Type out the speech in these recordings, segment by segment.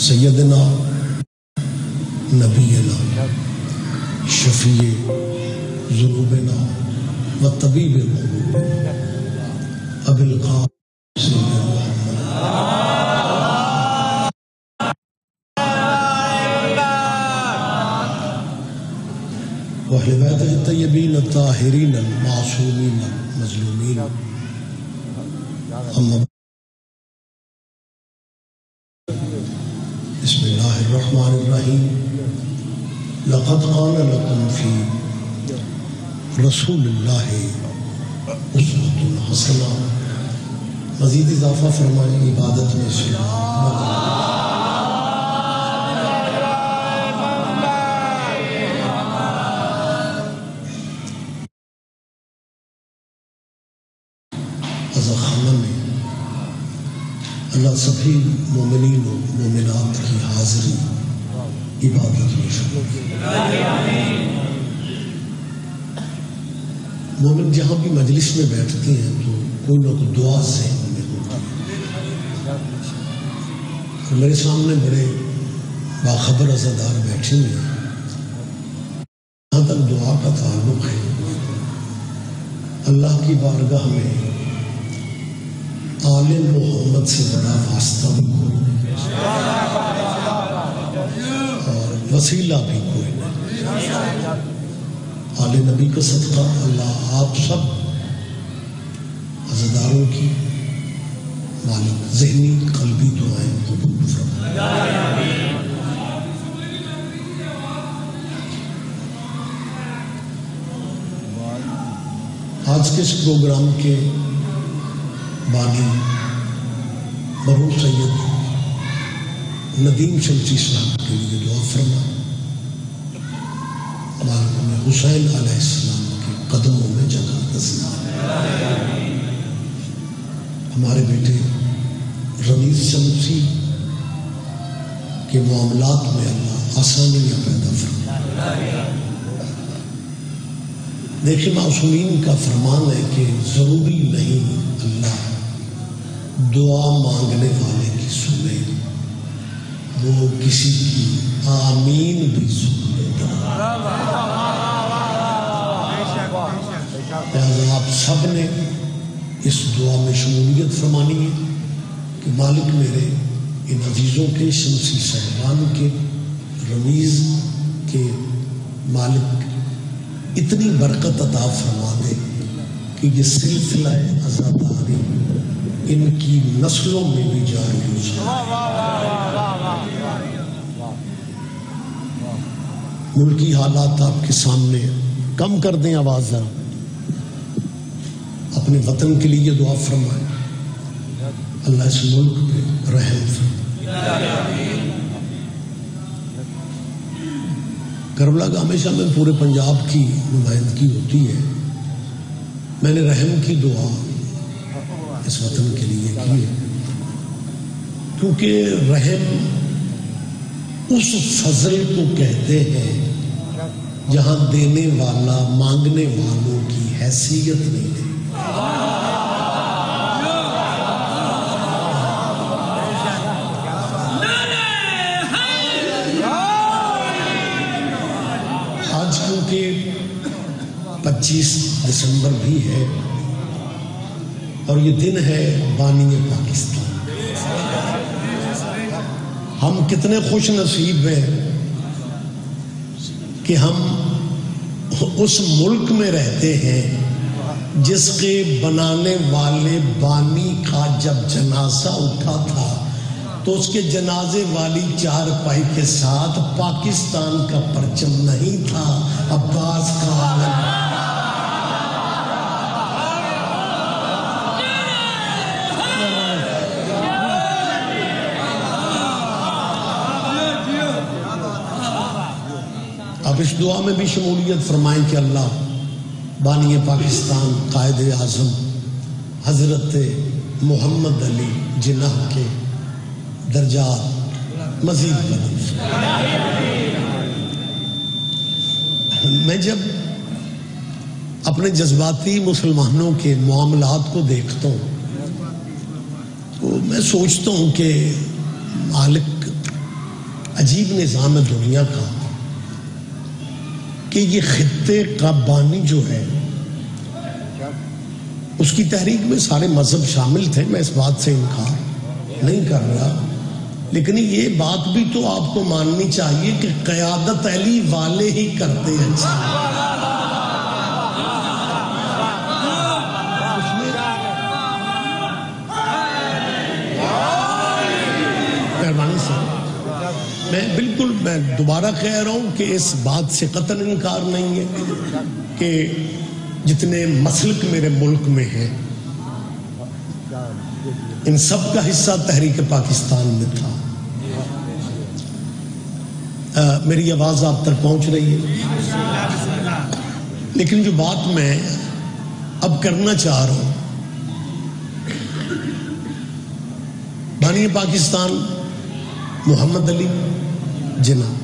سیدنا نبینا شفیع ذنوبنا و طبیب القلوب ابی القاسم سیدنا وأهل بیتہ الطیبین الطاہرین المعصومین المظلومین اما بسم اللہ الرحمن الرحیم لقد قال لکم فی رسول اللہ اسوۃ حسنہ. مزید اضافہ فرمائیں عبادت میں سے خانہ میں اللہ سبھی مومنین و مومنات کی حاضری عبادت میں شامل. مومن جہاں بھی مجلس میں بیٹھتے ہیں تو کوئی نہ کوئی دعا ذہن میں ہوتی ہے. میرے سامنے بڑے باخبر عزادار بیٹھے ہوئے ہیں. جہاں تک دعا کا تعلق ہے اللہ کی بارگاہ میں آل محمد سے بڑا واسطہ بھی کوئی نہیں اور وسیلہ بھی کوئی نہیں. آل نبی کا صدقہ اللہ آپ سب عزاداروں کی مالک ذہنی قلبی دعائیں قبول فرمائے. آج کے اس پروگرام کے بانی مرحوم سید ندیم شمسی صاحب کے لیے دعا فرما. مرحوم حسین علیہ السلام کے قدموں میں جگہ نصیب. ہمارے بیٹے رمیز شمسی کے معاملات میں اللہ آسانیاں پیدا فرما. دیکھیں معصومین کا فرمان ہے کہ ضروری نہیں اللہ دعا مانگنے والے کی سنے، وہ کسی کی آمین بھی سن لیتا. لہذا آپ سب نے اس دعا میں شمولیت فرمانی ہے کہ مالک میرے ان عزیزوں کے شمسی صاحبان کے رمیز کے مالک اتنی برکت عطا فرما دے کہ یہ سلسلہ عزاداری ان کی نسلوں میں بھی جاری ہو جائے. ملکی حالات آپ کے سامنے، کم کر دیں آواز ذرا. اپنے وطن کے لیے دعا فرمائیں اللہ اس ملک پہ رحم فرمائے. کربلا کا ہمیشہ میں پورے پنجاب کی نمائندگی ہوتی ہے. میں نے رحم کی دعا اس وطن کے لیے کی ہے کیونکہ رحم اس فضل کو کہتے ہیں جہاں دینے والا مانگنے والوں کی حیثیت نہیں ہے. آج کیونکہ 25 دسمبر بھی ہے اور یہ دن ہے بانی پاکستان. ہم کتنے خوش نصیب ہیں کہ ہم اس ملک میں رہتے ہیں جس کے بنانے والے بانی کا جب جنازہ اٹھا تھا تو اس کے جنازے والی چارپائی کے ساتھ پاکستان کا پرچم نہیں تھا، عباس کا عالم. اب اس دعا میں بھی شمولیت فرمائیں کہ اللہ بانی پاکستان قائد اعظم حضرت محمد علی جناح کے درجات مزید بلند. میں جب اپنے جذباتی مسلمانوں کے معاملات کو دیکھتا ہوں تو میں سوچتا ہوں کہ مالک عجیب نظام ہے دنیا کا کہ یہ خطے کا بانی جو ہے اس کی تحریک میں سارے مذہب شامل تھے، میں اس بات سے انکار نہیں کر رہا، لیکن یہ بات بھی تو آپ کو ماننی چاہیے کہ قیادت علی والے ہی کرتے ہیں۔ مہربانی سے میں دوبارہ کہہ رہا ہوں کہ اس بات سے قطعاً انکار نہیں ہے کہ جتنے مسلک میرے ملک میں ہیں ان سب کا حصہ تحریک پاکستان میں تھا۔ میری آواز آپ تک پہنچ رہی ہے؟ لیکن جو بات میں اب کرنا چاہ رہا ہوں، بانی پاکستان محمد علی جناح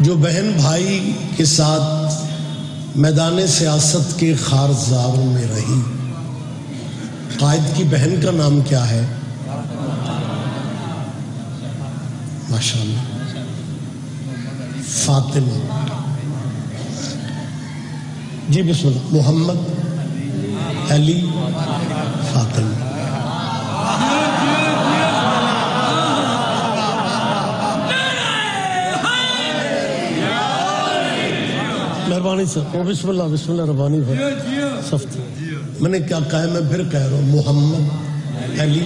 جو بہن بھائی کے ساتھ میدان سیاست کے خارزاروں میں رہی، قائد کی بہن کا نام کیا ہے؟ ماشاءاللہ فاطمہ جی بسم اللہ، محمد علی فاطمہ۔ مہربانی سر، بسم اللہ ربانی بھائی صفت۔ میں نے کیا کہا ہے، میں پھر کہہ رہا ہوں، محمد علی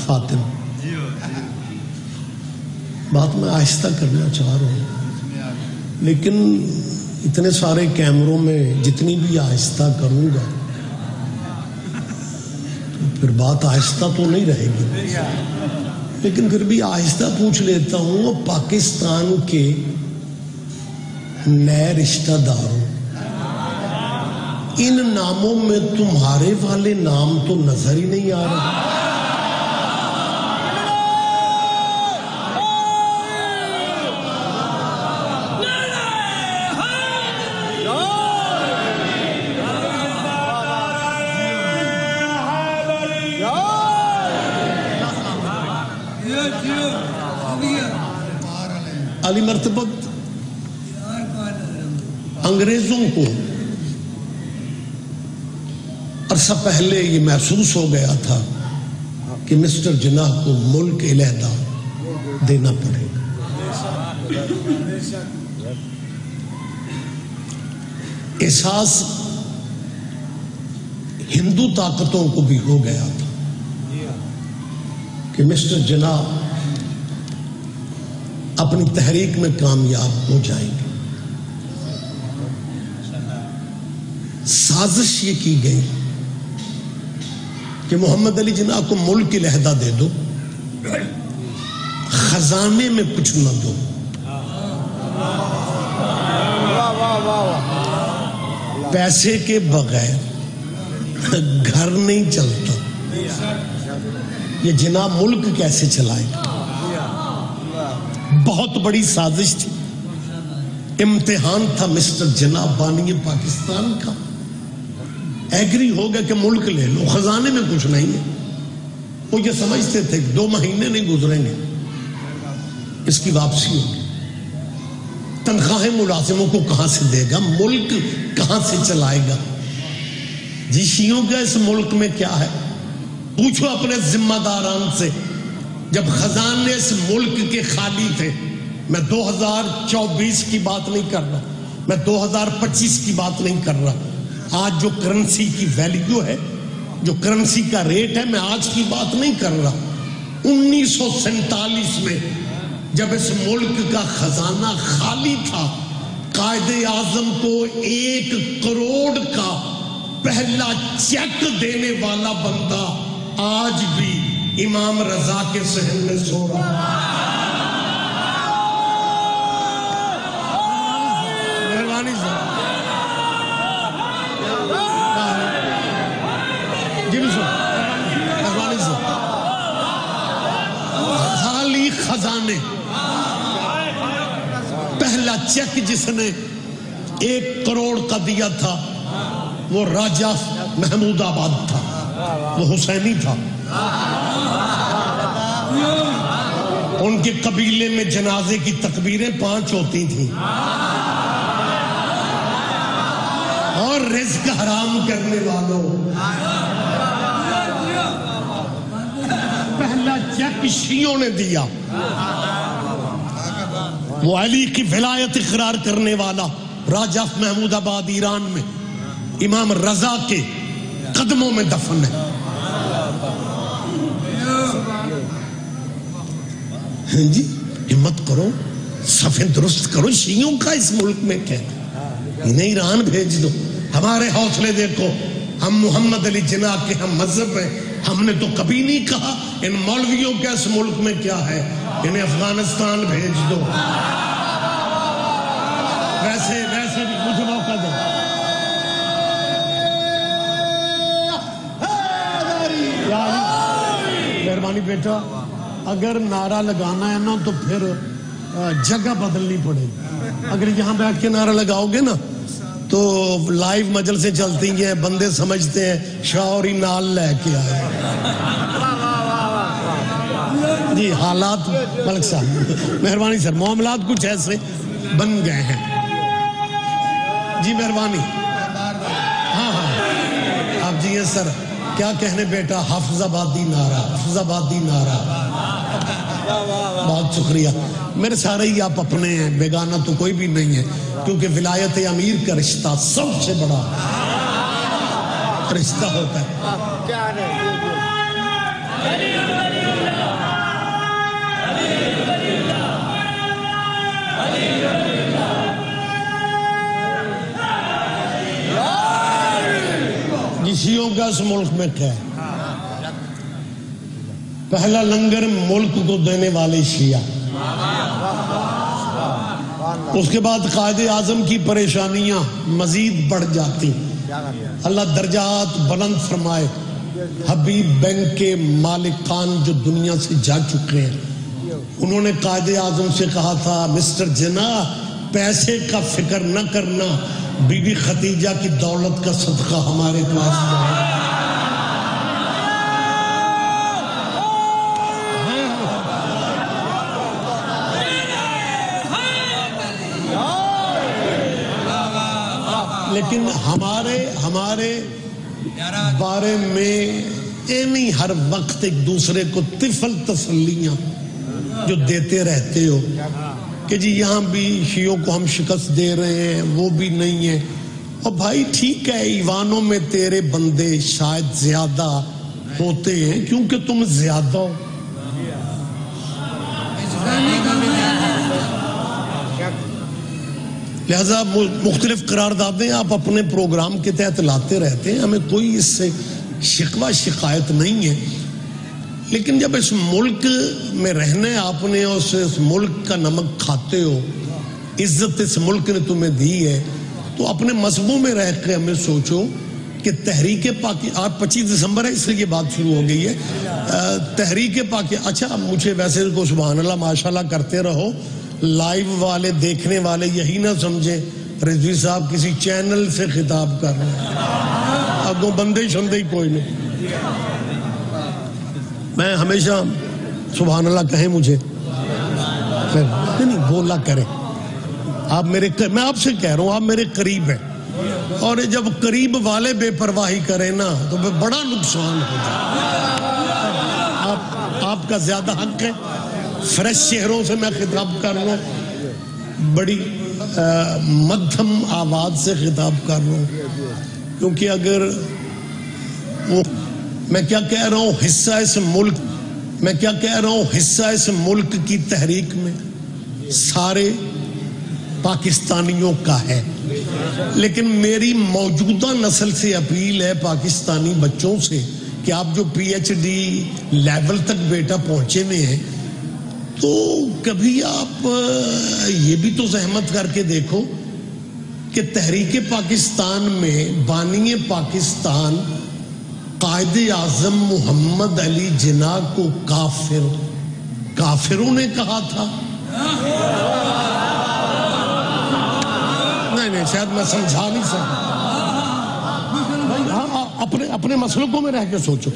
فاطمہ۔ بات میں آہستہ کرنا چاہ رہا ہوں، لیکن اتنے سارے کیمروں میں جتنی بھی آہستہ کروں گا تو پھر بات آہستہ تو نہیں رہے گی، لیکن پھر بھی آہستہ پوچھ لیتا ہوں، پاکستان کے نئے رشتہ داروں، ان ناموں میں تمہارے والے نام تو نظر ہی نہیں آ رہے۔ علی مرتبت انگریزوں کو عرصہ پہلے یہ محسوس ہو گیا تھا کہ مسٹر جناح کو ملک علیحدہ دینا پڑے گا۔ احساس ہندو طاقتوں کو بھی ہو گیا تھا کہ مسٹر جناح اپنی تحریک میں کامیاب ہو جائیں گے۔ سازش یہ کی گئی کہ محمد علی جناح کو ملک علیحدہ دے دو، خزانے میں کچھ نہ دو۔ پیسے کے بغیر گھر نہیں چلتا، یہ جناح ملک کیسے چلائے گا؟ بہت بڑی سازش تھی، امتحان تھا مسٹر جناح بانی پاکستان کا۔ ایگری ہو گیا کہ ملک لے لو، خزانے میں کچھ نہیں ہے۔ وہ یہ سمجھتے تھے 2 مہینے نہیں گزریں گے اس کی واپسی ہوگی، تنخواہیں ملازموں کو کہاں سے دے گا، ملک کہاں سے چلائے گا؟ جی شیعوں کا اس ملک میں کیا ہے؟ پوچھو اپنے ذمہ داران سے، جب خزانے اس ملک کے خالی تھے۔ میں 2024 کی بات نہیں کر رہا، میں 2025 کی بات نہیں کر رہا۔ آج جو کرنسی کی ویلیو ہے، جو کرنسی کا ریٹ ہے، میں آج کی بات نہیں کر رہا۔ 1947 میں جب اس ملک کا خزانہ خالی تھا، قائد اعظم کو 1 کروڑ کا پہلا چیک دینے والا بندہ آج بھی امام رضا کے صحن میں سو رہا۔ مہربانی صاحب جی مہربانی صاحب، خالی خزانے، پہلا چیک جس نے 1 کروڑ کا دیا تھا وہ راجہ محمود آباد تھا، وہ حسینی تھا۔ کے قبیلے میں جنازے کی تکبیریں 5 ہوتی تھیں، اور رزق حرام کرنے والوں، پہلا چیک شیعوں نے دیا۔ وہ علی کی ولایت اقرار کرنے والا راجہ محمود آباد ایران میں امام رضا کے قدموں میں دفن ہے۔ جی ہمت کرو، صفیں درست کرو، شیعوں کا اس ملک میں کیا، انہیں ایران بھیج دو۔ ہمارے حوصلے دیکھو، ہم محمد علی جناح کے ہم مذہب ہیں، ہم نے تو کبھی نہیں کہا ان مولویوں کا اس ملک میں کیا ہے، انہیں افغانستان بھیج دو۔ ویسے بھی مجھے موقع دو۔ مہربانی بیٹا، اگر نعرہ لگانا ہے نا تو پھر جگہ بدلنی پڑے گی۔ اگر یہاں بیٹھ کے نعرہ لگاؤ گے نا تو لائیو مجلسیں چلتی ہیں، بندے سمجھتے ہیں شاعری نال لے کے آئے۔ جی حالات ملک صاحب مہربانی سر، معاملات کچھ ایسے بن گئے ہیں۔ جی مہربانی، ہاں آپ جی ہیں سر، کیا کہنے بیٹا، حافظ آبادی نعرہ، حافظ آبادی نعرہ۔ بہت شکریہ، میرے سارے ہی آپ اپنے ہیں، بیگانہ تو کوئی بھی نہیں ہے، کیونکہ ولایت امیر کا رشتہ سب سے بڑا رشتہ ہوتا ہے۔ شیعوں کا اس ملک میں کیا ہے؟ پہلا لنگر ملک کو دینے والے شیعہ، اس کے بعد قائد اعظم کی پریشانیاں مزید بڑھ جاتی، اللہ درجات بلند فرمائے۔ حبیب بینک کے مالک خان جو دنیا سے جا چکے ہیں، انہوں نے قائد اعظم سے کہا تھا مسٹر جناح پیسے کا فکر نہ کرنا، بی بی خدیجہ کی دولت کا صدقہ ہمارے پاس جائے۔ لیکن ہمارے بارے میں نہیں ہر وقت ایک دوسرے کو طفل تسلیاں جو دیتے رہتے ہو کہ جی یہاں بھی شیعوں کو ہم شکست دے رہے ہیں، وہ بھی نہیں ہے۔ اور بھائی ٹھیک ہے، ایوانوں میں تیرے بندے شاید زیادہ ہوتے ہیں کیونکہ تم زیادہ ہو۔ لہذا مختلف قراردادیں آپ اپنے پروگرام کے تحت لاتے رہتے ہیں، ہمیں کوئی اس سے شکوہ شکایت نہیں ہے، لیکن جب اس ملک میں رہنے آپ نے اور اس ملک کا نمک کھاتے ہو، عزت اس ملک نے تمہیں دی ہے، تو اپنے مذہبوں میں رہ کے ہمیں سوچو کہ تحریک پاکستان، آج 25 دسمبر ہے اس لیے یہ بات شروع ہو گئی ہے، تحریک پاکستان، اچھا مجھے ویسے کو سبحان اللہ ماشاءاللہ کرتے رہو، لائیو والے دیکھنے والے یہی نہ سمجھے رضوی صاحب کسی چینل سے خطاب کر رہے ہیں، اگوں بندے شندے ہی کوئی نہیں۔ میں ہمیشہ سبحان اللہ کہیں مجھے نہیں بولا کریں، آپ میرے، میں آپ سے کہہ رہا ہوں آپ میرے قریب ہیں، اور جب قریب والے بے پرواہی کریں نا تو بڑا نقصان ہوتا ہے۔ آپ کا زیادہ حق ہے، فریش چہروں سے میں خطاب کر رہا ہوں، بڑی مدھم آواز سے خطاب کر رہا ہوں، کیونکہ اگر وہ میں کیا کہہ رہا ہوں حصہ اس ملک کی تحریک میں سارے پاکستانیوں کا ہے، لیکن میری موجودہ نسل سے اپیل ہے پاکستانی بچوں سے کہ آپ جو پی ایچ ڈی لیول تک بیٹا پہنچے ہوئے ہیں، تو کبھی آپ یہ بھی تو زحمت کر کے دیکھو کہ تحریک پاکستان میں بانی پاکستان قائد اعظم محمد علی جناح کو کافروں نے کہا تھا۔ نہیں شاید میں سمجھا نہیں سکتا، اپنے مسلکوں میں رہ کے سوچو۔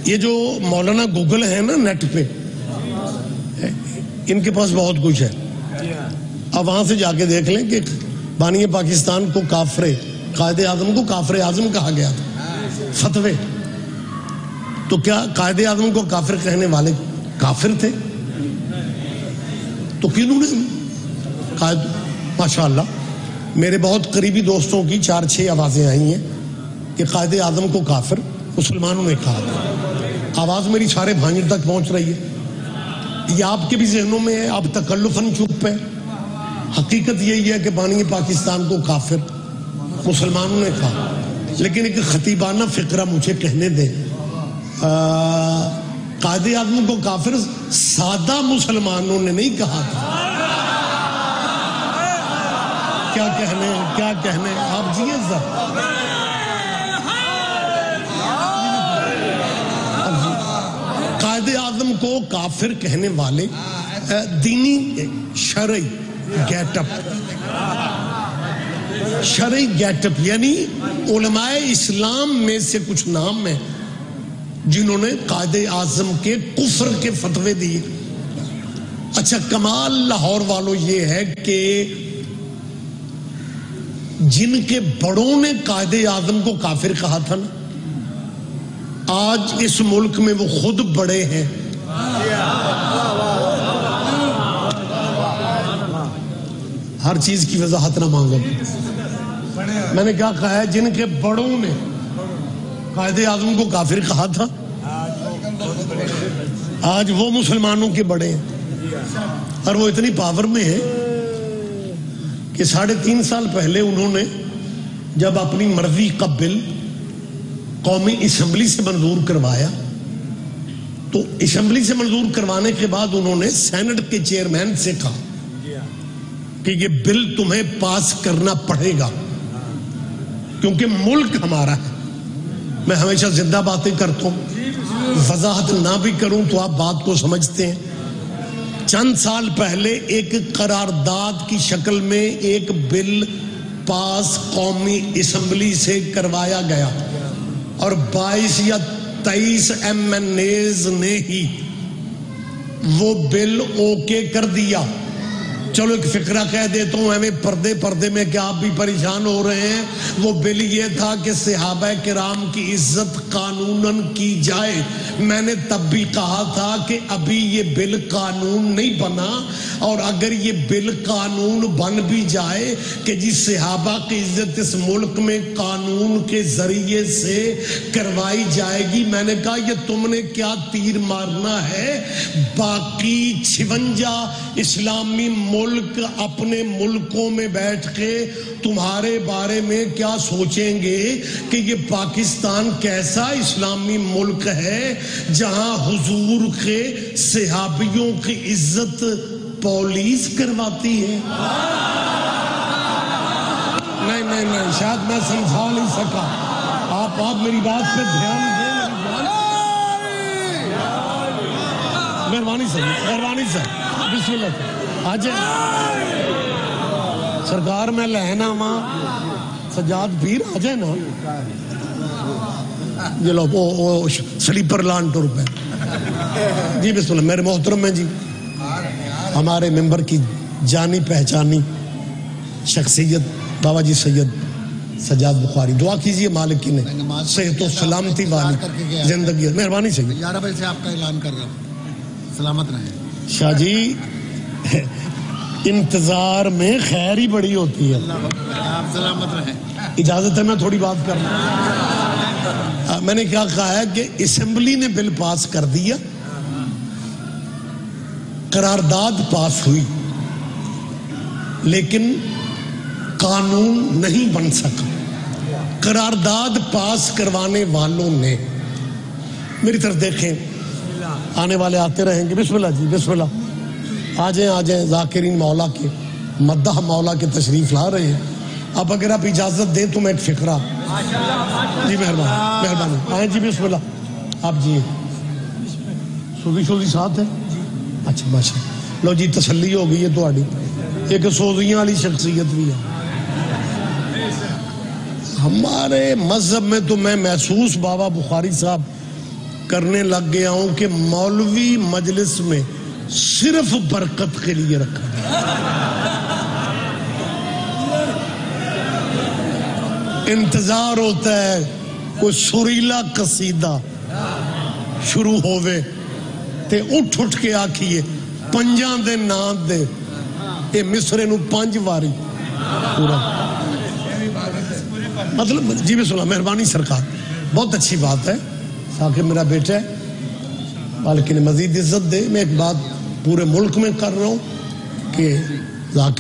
یہ جو مولانا گوگل ہے نا نیٹ پہ، ان کے پاس بہت کچھ ہے. اب وہاں سے جا کے دیکھ لیں کہ بانی پاکستان کو کافر، قائد اعظم کو کافر اعظم کہا گیا تھا، فتوے. تو کیا قائد اعظم کو کافر کہنے والے کافر تھے؟ تو کنہوں نے قائد، ماشاءاللہ میرے بہت قریبی دوستوں کی 4-6 آوازیں آئی ہیں کہ قائد اعظم کو کافر مسلمانوں نے کہا تھا. آواز میری سارے بھانجر تک پہنچ رہی ہے. یہ آپ کے بھی ذہنوں میں ہے، آپ تکلفاً چپ ہے. حقیقت یہی ہے کہ بانی پاکستان کو کافر مسلمانوں نے کہا. لیکن ایک خطیبانہ فقرہ مجھے کہنے دیں، قائد اعظم کو کافر سادہ مسلمانوں نے نہیں کہا تھا. کیا کہنے آپ جیے ذرا. قائد اعظم کو کافر کہنے والے دینی شرعی گیٹ اپ یعنی علماء اسلام میں سے کچھ نام ہیں جنہوں نے قائد اعظم کے کفر کے فتوے دیے. اچھا کمال لاہور والوں یہ ہے کہ جن کے بڑوں نے قائد اعظم کو کافر کہا تھا نا، آج اس ملک میں وہ خود بڑے ہیں. ہر چیز کی وضاحت نہ مانگو. میں نے کیا کہا ہے؟ جن کے بڑوں نے قائد اعظم کو کافر کہا تھا، آج وہ مسلمانوں کے بڑے ہیں. اور وہ اتنی پاور میں ہیں کہ 3.5 سال پہلے انہوں نے جب اپنی مرضی کا بل قومی اسمبلی سے منظور کروایا، تو اسمبلی سے منظور کروانے کے بعد انہوں نے سینٹ کے چیئرمین سے کہا کہ یہ بل تمہیں پاس کرنا پڑے گا کیونکہ ملک ہمارا ہے. میں ہمیشہ زندہ باتیں کرتا ہوں، وضاحت نہ بھی کروں تو آپ بات کو سمجھتے ہیں. چند سال پہلے ایک قرارداد کی شکل میں ایک بل پاس قومی اسمبلی سے کروایا گیا اور 22 یا 23 MNAs نے ہی وہ بل اوکے کر دیا. چلو ایک فقرہ کہہ دیتا ہوں، ہمیں پردے میں کہ آپ بھی پریشان ہو رہے ہیں. وہ بل یہ تھا کہ صحابہ کرام کی عزت قانوناً کی جائے. میں نے تب بھی کہا تھا کہ ابھی یہ بل قانون نہیں بنا، اور اگر یہ بل قانون بن بھی جائے کہ جی صحابہ کی عزت اس ملک میں قانون کے ذریعے سے کروائی جائے گی، میں نے کہا یہ تم نے کیا تیر مارنا ہے؟ باقی 56 اسلامی ملک اپنے ملکوں میں بیٹھ کے تمہارے بارے میں کیا سوچیں گے کہ یہ پاکستان کیسا اسلامی ملک ہے جہاں حضور کے صحابیوں کی عزت پولیس کرواتی ہے. نہیں شاید میں سمجھا نہیں سکا. آپ میری بات پہ دھیان دیں. مہربانی سے بسم اللہ. آج سرکار میں لہنا ماں سجاد پیر آ جائے نا، یہ لو وہ سلیپر لان ٹور پہ. جی بسم اللہ. میرے محترم میں جی ہمارے ممبر کی جانی پہچانی شخصیت بابا جی سید سجاد بخاری، دعا کیجئے مالک کی نے صحت و سلامتی والی زندگی. مہربانی سے 11 بجے سے آپ کا اعلان کر رہا ہوں، سلامت رہیں. شاہ جی انتظار میں خیر ہی بڑی ہوتی ہے. آپ سلامت رہیں. اجازت ہے میں تھوڑی بات کرنا. میں نے کیا کہا ہے کہ اسمبلی نے بل پاس کر دیا، قرارداد پاس ہوئی، لیکن قانون نہیں بن سکا. قرارداد پاس کروانے والوں نے، میری طرف دیکھیں، آنے والے آتے رہیں گے. بسم اللہ جی بسم اللہ. آ جائیں ذاکرین مولا کے، مدح مولا کے تشریف لا رہے ہیں. اب اگر آپ اجازت دیں تو میں ایک فقرہ. جی مہربانی آئیں جی بسم اللہ. آپ جی سوزی ساتھ ہے. اچھا ماشاء لو جی تسلی ہو گئی ہے تھوڑی. ایک سوزیاں والی شخصیت بھی ہے ہمارے مذہب میں. تو میں محسوس بابا بخاری صاحب کرنے لگ گیا ہوں کہ مولوی مجلس میں صرف برکت کے لیے رکھا انتظار ہوتا ہے کوئی سریلا قصیدہ شروع ہوئے تے اٹھ کے آکھیے پنجاں دے نام دے اے مصرے نو 5 واری پورا مطلب جی بسم اللہ مہربانی سرکار بہت اچھی بات ہے ثاقب میرا بیٹا ہے مالک نے مزید عزت دے میں ایک بات پورے ملک میں کر رہا ہوں کہ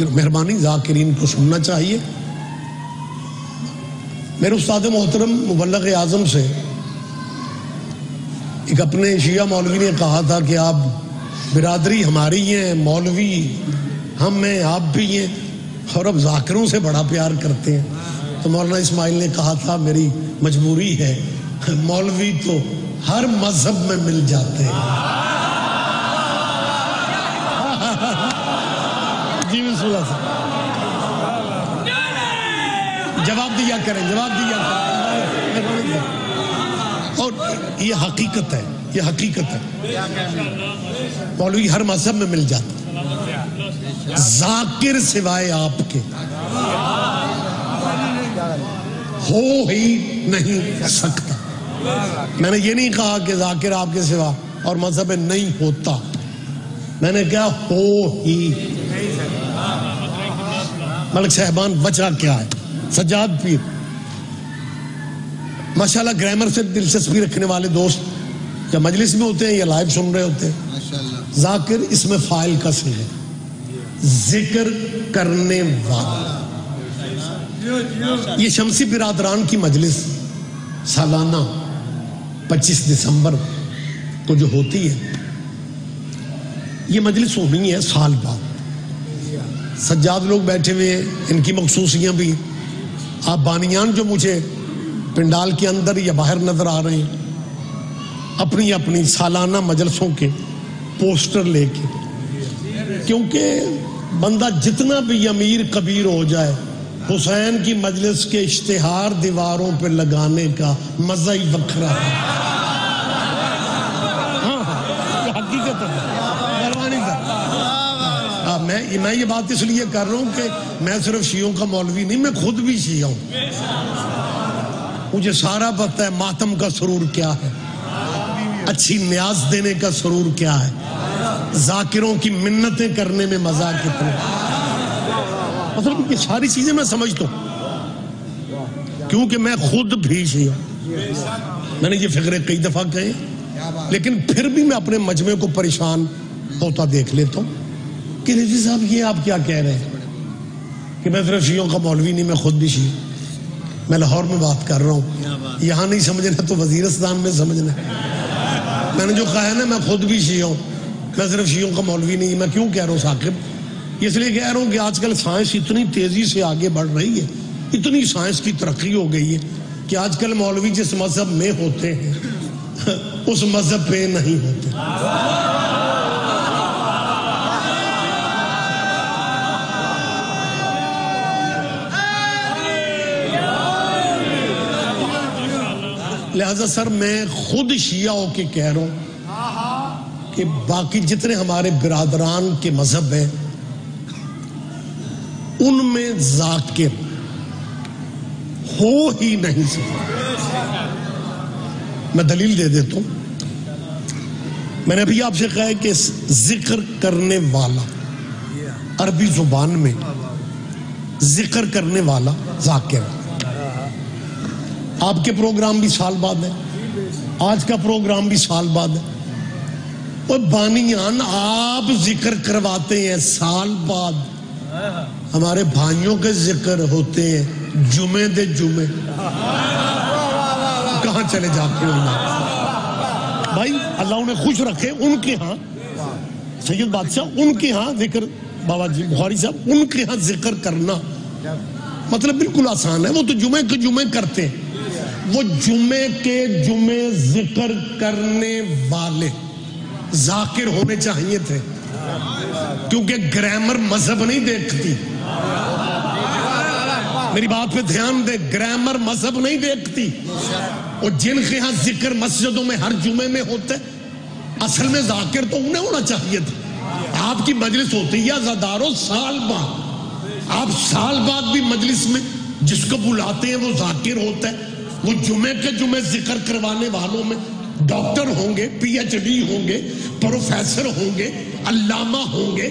مہربانی ذاکرین کو سننا چاہیے میرے استاد محترم مبلغ اعظم سے ایک اپنے شیعہ مولوی نے کہا تھا کہ آپ برادری ہماری ہیں مولوی ہم ہیں آپ بھی ہیں اور اب ذاکروں سے بڑا پیار کرتے ہیں تو مولانا اسماعیل نے کہا تھا میری مجبوری ہے مولوی تو ہر مذہب میں مل جاتے ہیں جی بسم اللہ سے جواب دیا کریں اور یہ حقیقت ہے مولوی ہر مذہب میں مل جاتا ذاکر سوائے آپ کے ہو ہی نہیں سکتا میں نے یہ نہیں کہا کہ ذاکر آپ کے سوا اور مذہب میں نہیں ہوتا میں نے کہا ہو ہی ملک صاحبان وجہ کیا ہے سجاد پیر ماشاءاللہ گرامر سے دلچسپی رکھنے والے دوست یا مجلس میں ہوتے ہیں یا لائیو سن رہے ہوتے ہیں ذاکر اس میں فاعل کا صیغہ ہے ذکر کرنے والا یہ شمسی برادران کی مجلس سالانہ 25 دسمبر کو جو ہوتی ہے یہ مجلس ہونی ہے سال بعد سجاد لوگ بیٹھے ہوئے ہیں ان کی مخصوصیاں بھی آپ بانیان جو مجھے پنڈال کے اندر یا باہر نظر آ رہے ہیں اپنی اپنی سالانہ مجلسوں کے پوسٹر لے کے کیونکہ بندہ جتنا بھی امیر کبیر ہو جائے حسین کی مجلس کے اشتہار دیواروں پہ لگانے کا مزہ ہی وکھرا ہے حقیقت میں یہ بات اس لیے کر رہا ہوں کہ میں صرف شیعوں کا مولوی نہیں میں خود بھی شیعہ ہوں مجھے سارا پتہ ہے ماتم کا سرور کیا ہے اچھی نیاز دینے کا سرور کیا ہے ذاکروں کی منتیں کرنے میں مزہ کتنے مطلب یہ ساری چیزیں میں سمجھتا ہوں کیونکہ میں خود بھی شیعہ میں نے یہ فقرے کئی دفعہ کہے لیکن پھر بھی میں اپنے مجمع کو پریشان ہوتا دیکھ لیتا ہوں کہ رضی صاحب یہ آپ کیا کہہ رہے ہیں کہ میں صرف شیعوں کا مولوی نہیں میں خود بھی شیعہ میں لاہور میں بات کر رہا ہوں یہاں نہیں سمجھنا تو وزیرستان میں سمجھنا میں نے جو کہا ہے نا میں خود بھی شیعہ ہوں میں صرف شیعوں کا مولوی نہیں میں کیوں کہہ رہا ہوں ثاقب اس لیے کہہ رہا ہوں کہ آج کل سائنس اتنی تیزی سے آگے بڑھ رہی ہے اتنی سائنس کی ترقی ہو گئی ہے کہ آج کل مولوی جس مذہب میں ہوتے ہیں اس مذہب پہ نہیں ہوتے لہذا سر میں خود شیعہ ہو کے کہہ رہا ہوں کہ باقی جتنے ہمارے برادران کے مذہب ہیں ان میں ذاکر ہو ہی نہیں سکتا میں دلیل دے دیتا ہوں میں نے ابھی آپ سے کہا ہے کہ ذکر کرنے والا عربی زبان میں ذکر کرنے والا ذاکر آپ کے پروگرام بھی سال بعد ہے آج کا پروگرام بھی سال بعد ہے اور بانیان آپ ذکر کرواتے ہیں سال بعد ہمارے بھائیوں کے ذکر ہوتے ہیں جمعے دے جمعے کہاں چلے جاتے ہیں بھائی اللہ انہیں خوش رکھے ان کے ہاں سید بادشاہ ان کے ہاں ذکر بابا جی بخاری صاحب ان کے ہاں ذکر کرنا مطلب بالکل آسان ہے وہ تو جمعے کے جمعے کرتے ہیں وہ جمعے کے جمعے ذکر کرنے والے ذاکر ہونے چاہیے تھے کیونکہ گرامر مذہب نہیں دیکھتی میری بات پہ دھیان دے گرامر مذہب نہیں دیکھتی اور جن کے ہاں ذکر مسجدوں میں ہر جمعے میں ہوتا ہے، اصل میں ذاکر تو انہیں ہونا چاہیے تھا. آپ کی مجلس ہوتی ہے زادارو سال بعد، آپ سال بعد بھی مجلس میں جس کو بلاتے ہیں وہ ذاکر ہوتا ہے. وہ جمعے کے جمعے ذکر کروانے والوں میں ڈاکٹر ہوں گے، پی ایچ ڈی ہوں گے، پروفیسر ہوں گے، علامہ ہوں گے،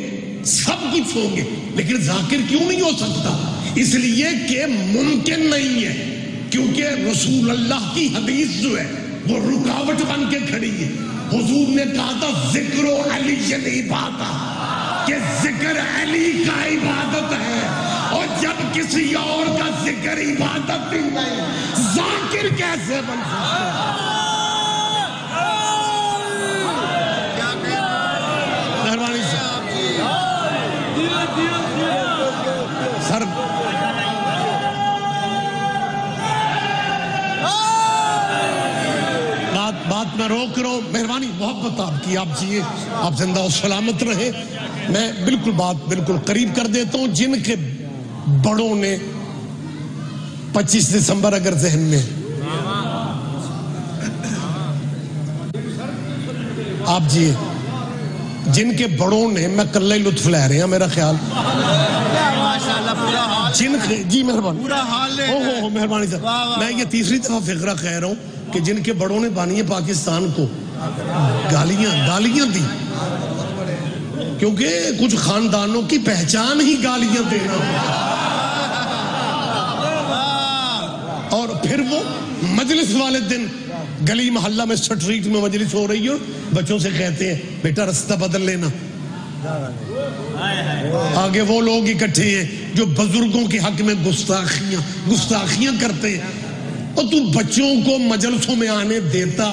سب کچھ ہوں گے، لیکن ذاکر کیوں نہیں ہو سکتا؟ اس لیے کہ ممکن نہیں ہے، کیونکہ رسول اللہ کی حدیث جو ہے وہ رکاوٹ بن کے کھڑی ہے. حضور نے کہا تھا ذکر علی عبادت، کہ ذکر علی کا عبادت ہے، اور جب کسی اور کا ذکر عبادت بھی نہیں، ذاکر کیسے بن سکتے ہیں؟ مہربانی سر بات میں روک رہا ہوں. مہربانی محبت آپ کی، آپ جیے، آپ زندہ و سلامت رہے. میں بالکل بات بالکل قریب کر دیتا ہوں. جن کے بڑوں نے 25 دسمبر اگر ذہن میں آپ جیے، جن کے بڑوں نے، میں کل ہی لطف لے رہے ہیں میرا خیال، جن کے جی مہربانی مہربانی صاحب، میں یہ تیسری دفعہ فقرہ کہہ رہا ہوں کہ جن کے بڑوں نے بانی پاکستان کو گالیاں دی، کیونکہ کچھ خاندانوں کی پہچان ہی گالیاں دینا، اور پھر وہ مجلس والے دن گلی محلہ میں سٹریٹ میں مجلس ہو رہی ہے، بچوں سے کہتے ہیں بیٹا رستہ بدل لینا. آگے وہ لوگ اکٹھے ہیں جو بزرگوں کے حق میں گستاخیاں کرتے ہیں. اور تو بچوں کو مجلسوں میں آنے دیتا؟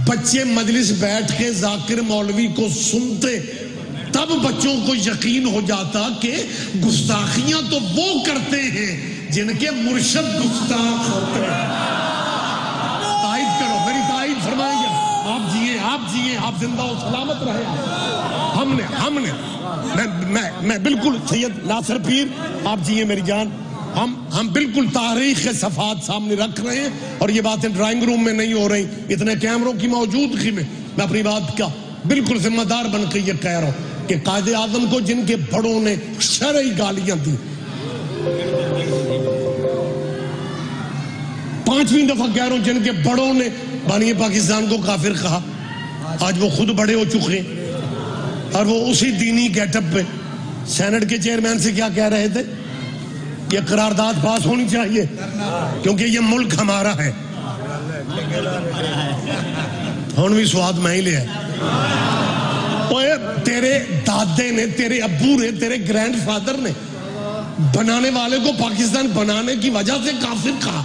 بچے مجلس بیٹھ کے ذاکر مولوی کو سنتے، تب بچوں کو یقین ہو جاتا کہ گستاخیاں تو وہ کرتے ہیں جن کے مرشد گستاخ ہوتے ہیں. تائید کرو، میری تائید فرمائیے. آپ جیے، آپ زندہ و سلامت رہے. ہم نے میں بالکل سید ناصر پیر، آپ جیے میری جان، ہم بالکل تاریخ کے صفحات سامنے رکھ رہے ہیں، اور یہ باتیں ڈرائنگ روم میں نہیں ہو رہی، اتنے کیمروں کی موجودگی میں میں اپنی بات کا بالکل ذمہ دار بن کے یہ کہہ رہا ہوں کہ قائد اعظم کو جن کے بڑوں نے شرعی گالیاں دی، 5ویں دفعہ کہہ رہا ہوں، جن کے بڑوں نے بانی پاکستان کو کافر کہا، آج وہ خود بڑے ہو چکے ہیں، اور وہ اسی دینی گیٹ اپ پہ سینٹ کے چیئرمین سے کیا کہہ رہے تھے؟ یہ قرارداد پاس ہونی چاہیے کیونکہ یہ ملک ہمارا ہے. ہونوی سواد میں ہی لیا. تیرے دادے نے، تیرے ابو نے، تیرے گرینڈ فادر نے بنانے والے کو پاکستان بنانے کی وجہ سے کافر کہا.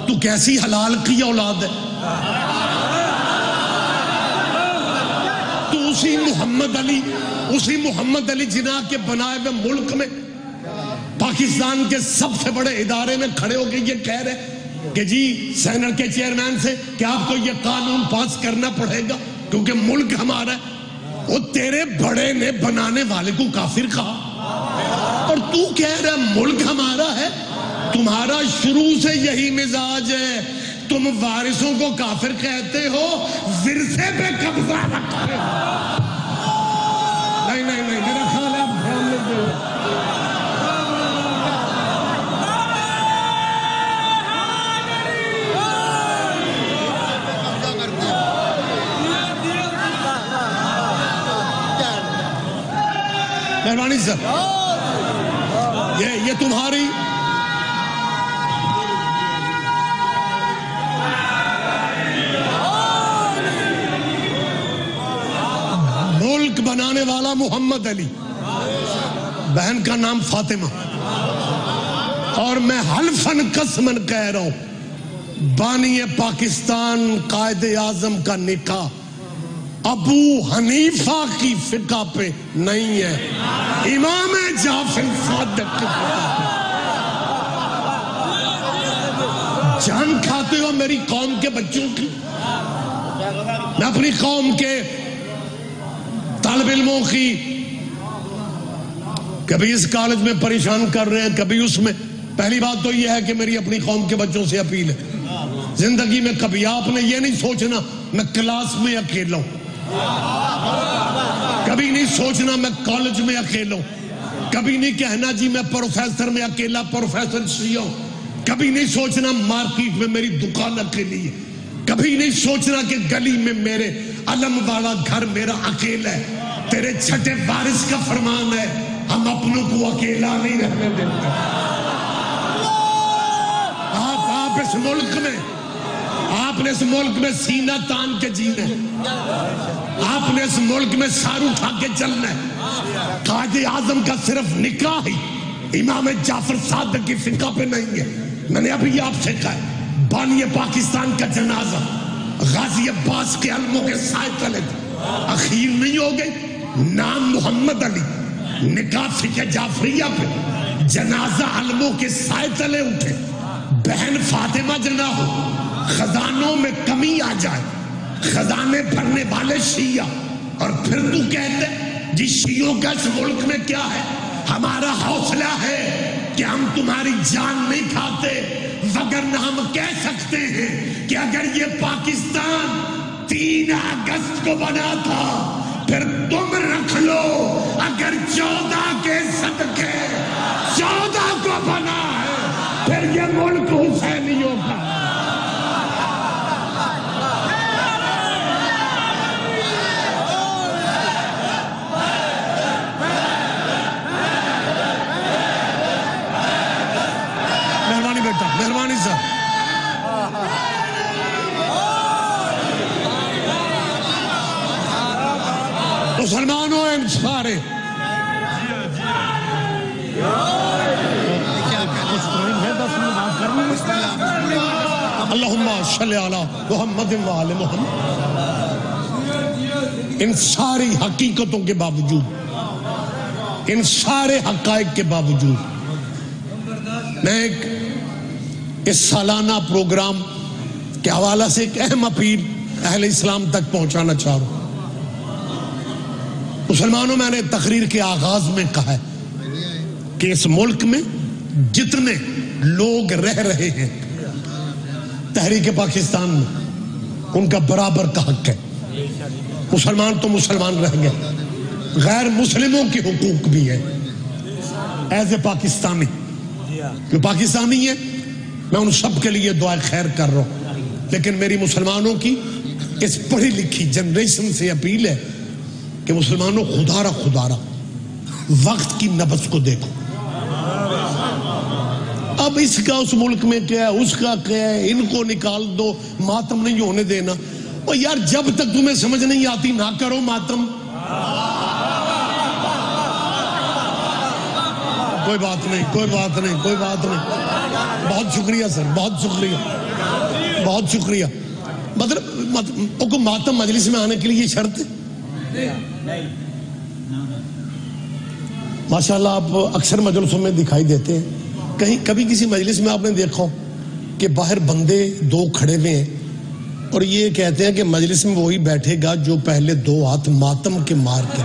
تو کیسی حلال کی اولاد ہے؟ تو اسی محمد علی جناح کے بنائے ہوئے ملک میں، پاکستان کے سب سے بڑے ادارے میں کھڑے ہو کے یہ کہہ رہے کہ جی سینٹ کے چیئرمین سے کہ آپ کو یہ قانون پاس کرنا پڑے گا کیونکہ ملک ہمارا ہے. وہ تیرے بڑے نے بنانے والے کو کافر کہا، اور تو کہہ رہا ملک ہمارا ہے. تمہارا شروع سے یہی مزاج ہے، تم وارثوں کو کافر کہتے ہو، ورثے پہ قبضہ رکھتے ہو. نہیں میرا خیال ہے آپ دھیان نہیں دے رہے. مہربانی سر، یہ تمہاری ملک بنانے والا محمد علی، بہن کا نام فاطمہ، اور میں حلفاً قسماً کہہ رہا ہوں بانی پاکستان قائد اعظم کا نکاح ابو حنیفہ کی فقہ پہ نہیں ہے، امام جعفر صادق کی فقہ پہ. جان کھاتے ہو میری قوم کے بچوں کی. میں اپنی قوم کے طالب علموں کی کبھی اس کالج میں پریشان کر رہے ہیں، کبھی اس میں. پہلی بات تو یہ ہے کہ میری اپنی قوم کے بچوں سے اپیل ہے زندگی میں کبھی آپ نے یہ نہیں سوچنا میں کلاس میں اکیلا ہوں، کبھی نہیں سوچنا میں کالج میں اکیلا ہوں، کبھی نہیں کہنا جی میں پروفیسر میں اکیلا پروفیسر شیعہ ہوں، کبھی نہیں سوچنا مارکیٹ میں میری دکان اکیلی ہے، کبھی نہیں سوچنا کہ گلی میں میرے علم والا گھر میرا اکیلا ہے۔ تیرے چھٹے وارث کا فرمان ہے ہم اپنوں کو اکیلا نہیں رہنے دیتے۔ آپ اس ملک میں آپ نے اس ملک میں سینہ تان کے جینا ہے، آپ نے اس ملک میں سار اٹھا کے چلنا ہے۔ قائد اعظم کا صرف نکاح ہی امام جعفر صادق کی فقہ پہ نہیں ہے۔ میں نے ابھی آپ سے کہا ہے بانی پاکستان کا جنازہ غازی عباس کے علموں کے سائے تلے اخیر نہیں ہو گئے، نام محمد علی، نکاح فقہ جعفریہ پہ، جنازہ علموں کے سائے تلے اٹھے، بہن فاطمہ جنا ہو، خزانوں میں کمی آ جائے، خزانے بھرنے والے شیعہ، اور پھر تو کہتے جی شیعوں کا اس ملک میں کیا ہے؟ ہمارا حوصلہ ہے کہ ہم تمہاری جان نہیں کھاتے، وگرنہ ہم کہہ سکتے ہیں کہ اگر یہ پاکستان 3 اگست کو بنا تھا پھر تم رکھ لو، اگر 14 کے صدقے 14 کو بنا ہے پھر یہ ملک حسینیوں کا۔ مہربانی بیٹا، مہربانی صاحب۔ مسلمانوں ہیں سارے، اللہم صلی علی محمد وآل محمد۔ ان ساری حقیقتوں کے باوجود، ان سارے حقائق کے باوجود میں ایک اس سالانہ پروگرام کے حوالہ سے ایک اہم اپیل اہل اسلام تک پہنچانا چاہ رہا ہوں۔ مسلمانوں، میں نے تقریر کے آغاز میں کہا ہے کہ اس ملک میں جتنے لوگ رہ رہے ہیں تحریک پاکستان میں، ان کا برابر کا حق ہے۔ مسلمان تو مسلمان رہ گئے، غیر مسلموں کے حقوق بھی ہے ایز اے پاکستانی۔ جو پاکستانی ہے میں ان سب کے لیے دعائے خیر کر رہا ہوں، لیکن میری مسلمانوں کی اس پڑھی لکھی جنریشن سے اپیل ہے کہ مسلمانوں خدا را وقت کی نبض کو دیکھو۔ اب اس کا اس ملک میں کیا ہے، اس کا کیا ہے، ان کو نکال دو، ماتم نہیں ہونے دینا۔ اور یار جب تک تمہیں سمجھ نہیں آتی نہ کرو ماتم۔ کوئی بات نہیں، کوئی بات نہیں، کوئی بات نہیں۔ بہت شکریہ سر، بہت شکریہ، بہت شکریہ۔ مطلب ماتم مجلس میں آنے کے لیے یہ شرط ہے؟ ماشاءاللہ آپ اکثر مجلسوں میں دکھائی دیتے ہیں، کہیں کبھی کسی مجلس میں آپ نے دیکھا ہو کہ باہر بندے 2 کھڑے ہوئے ہیں اور یہ کہتے ہیں کہ مجلس میں وہی بیٹھے گا جو پہلے 2 ہاتھ ماتم کے مار کے۔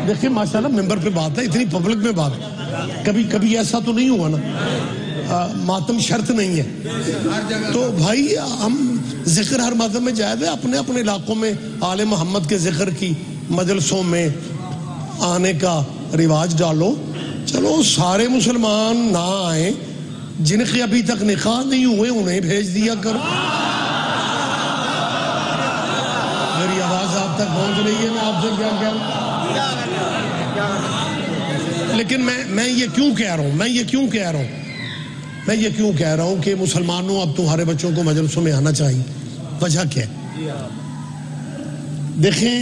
دیکھیں ماشاءاللہ ممبر پہ بات ہے، اتنی پبلک میں بات ہے، کبھی ایسا تو نہیں ہوا نا، ماتم شرط نہیں ہے۔ تو بھائی ہم ذکر ہر مذہب میں جائز ہے، اپنے اپنے علاقوں میں آل محمد کے ذکر کی مجلسوں میں آنے کا رواج ڈالو۔ چلو سارے مسلمان نہ آئیں، جن کے ابھی تک نکاح نہیں ہوئے انہیں بھیج دیا کرو۔ میری آواز آپ تک پہنچ رہی ہے، میں آپ سے کیا کہہ رہا ہوں؟ لیکن میں یہ کیوں کہہ رہا ہوں کہ مسلمانوں اب تمہارے بچوں کو مجلسوں میں آنا چاہیے۔ وجہ کیا ہے؟ دیکھیں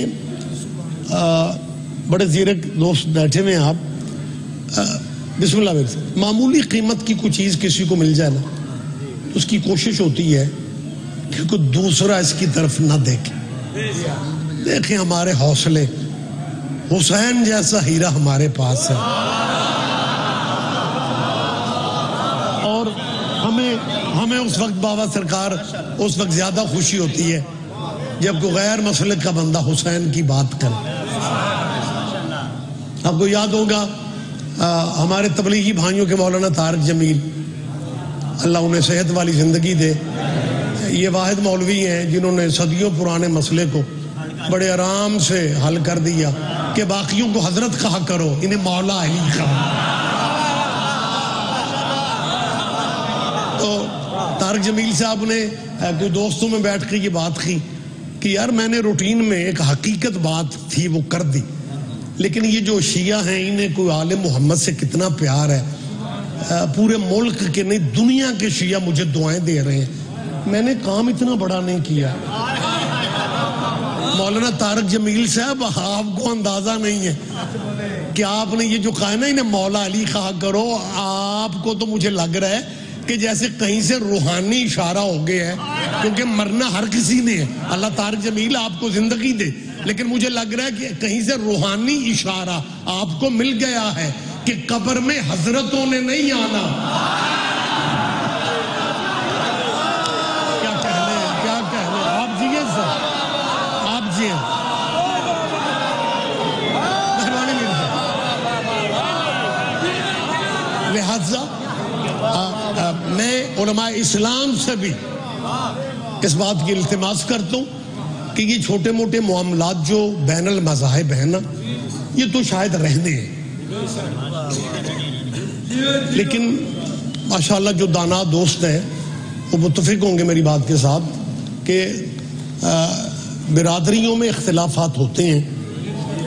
بڑے زیرک دوست بیٹھے ہوئے ہیں آپ، بسم اللہ علیہ وسلم، معمولی قیمت کی کوئی چیز کسی کو مل جائے نا، اس کی کوشش ہوتی ہے کہ کوئی دوسرا اس کی طرف نہ دیکھے۔ دیکھیں ہمارے حوصلے، حسین جیسا ہیرا ہمارے پاس ہے، اور ہمیں اس وقت بابا سرکار اس وقت زیادہ خوشی ہوتی ہے جب کوئی غیر مسلک کا بندہ حسین کی بات کرے۔ آپ کو یاد ہوگا ہمارے تبلیغی بھائیوں کے مولانا طارق جمیل اللہ انہیں صحت والی زندگی دے. یہ واحد مولوی ہیں جنہوں نے صدیوں پرانے مسئلے کو بڑے آرام سے حل کر دیا کہ باقیوں کو حضرت کہا کرو، انہیں مولا علی کہا. تو طارق جمیل صاحب نے کوئی دوستوں میں بیٹھ کے یہ بات کی کہ یار میں نے روٹین میں ایک حقیقت بات تھی وہ کر دی، لیکن یہ جو شیعہ ہیں انہیں کوئی عالم محمد سے کتنا پیار ہے، پورے ملک کے نہیں دنیا کے شیعہ مجھے دعائیں دے رہے ہیں. میں نے کام اتنا بڑا نہیں کیا. مولانا طارق جمیل صاحب آپ کو اندازہ نہیں ہے کہ آپ نے یہ جو کہا نا انہیں مولا علی کہا کرو، آپ کو تو مجھے لگ رہا ہے کہ جیسے کہیں سے روحانی اشارہ ہو گیا ہے، کیونکہ مرنا ہر کسی نے ہے. اللہ طارق جمیل آپ کو زندگی دے، لیکن مجھے لگ رہا ہے کہ کہیں سے روحانی اشارہ آپ کو مل گیا ہے کہ قبر میں حضرتوں نے نہیں آنا. کیا کہہ لیں آپ جیے سر، آپ جیے مہربانی ملتے. لہذا میں علماء اسلام سے بھی اس بات کی التماس کرتا ہوں کہ یہ چھوٹے موٹے معاملات جو بین المذاہب ہیں نا، یہ تو شاید رہنے ہیں، لیکن ماشاءاللہ جو دانا دوست ہیں وہ متفق ہوں گے میری بات کے ساتھ کہ برادریوں میں اختلافات ہوتے ہیں،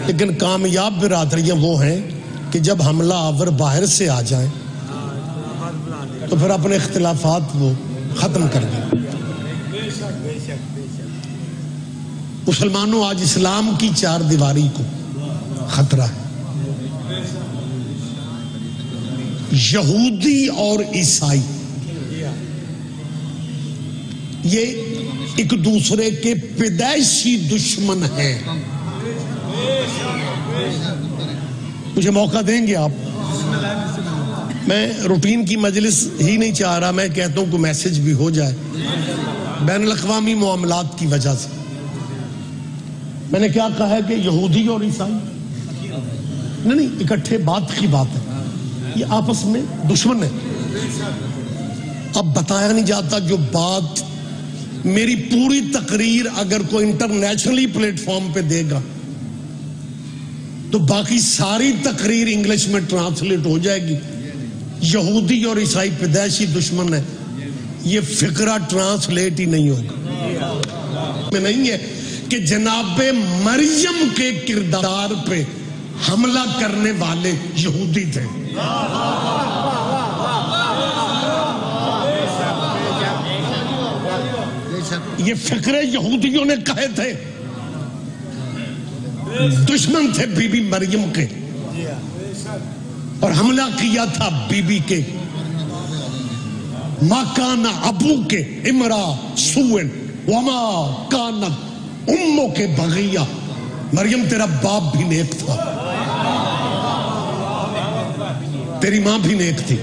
لیکن کامیاب برادریاں وہ ہیں کہ جب حملہ آور باہر سے آ جائیں تو پھر اپنے اختلافات وہ ختم کر دیں. مسلمانوں آج اسلام کی چار دیواری کو خطرہ ہے. یہودی اور عیسائی یہ ایک دوسرے کے پیدائشی دشمن ہیں. مجھے موقع دیں گے آپ؟ میں روٹین کی مجلس ہی نہیں چاہ رہا، میں کہتا ہوں کہ میسج بھی ہو جائے بین الاقوامی معاملات کی وجہ سے. میں نے کیا کہا ہے کہ یہودی اور عیسائی نہیں اکٹھے بات کی بات ہے، یہ آپس میں دشمن ہے. اب بتایا نہیں جاتا جو بات میری پوری تقریر اگر کوئی انٹرنیشنلی پلیٹ فارم پہ دے گا تو باقی ساری تقریر انگلش میں ٹرانسلیٹ ہو جائے گی. یہودی اور عیسائی پیدائشی دشمن ہے، یہ فقرہ ٹرانسلیٹ ہی نہیں ہوگا. میں نہیں ہے کہ جناب مریم کے کردار پہ حملہ کرنے والے یہودی تھے. یہ فقرے یہودیوں نے کہے تھے، دشمن تھے بی بی مریم کے، اور حملہ کیا تھا بی بی کے. ما کان ابو کے امرا سوئن وما کانت امو کے بغیہ، مریم تیرا باپ بھی نیک تھا، تیری ماں بھی نیک تھی،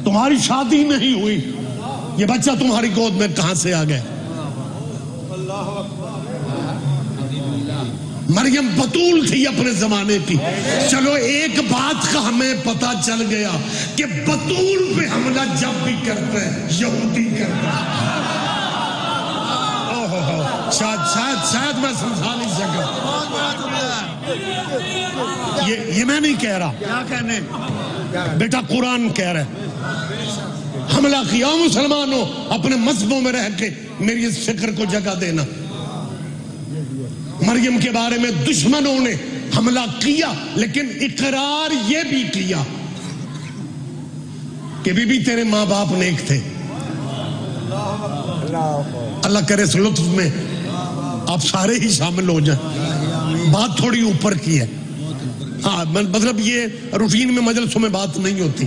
تمہاری شادی نہیں ہوئی، یہ بچہ تمہاری گود میں کہاں سے آ گیا؟ مریم بطول تھی اپنے زمانے کی. چلو ایک بات کا ہمیں پتا چل گیا کہ بطول پہ حملہ جب بھی کرتا ہے یہودی کرتا ہے. شاید میں سمجھا نہیں سکا. یہ میں نہیں کہہ رہا، کیا کہنے بیٹا قرآن کہہ رہا ہے. حملہ کیا مسلمانوں، اپنے مذہبوں میں رہ کے میری اس فکر کو جگہ دینا. مریم کے بارے میں دشمنوں نے حملہ کیا، لیکن اقرار یہ بھی کیا کہ بی بی تیرے ماں باپ نیک تھے. اللہ کرے اس لطف میں آپ سارے ہی شامل ہو جائیں. بات تھوڑی اوپر کی ہے، ہاں مطلب یہ روٹین میں مجلسوں میں بات نہیں ہوتی.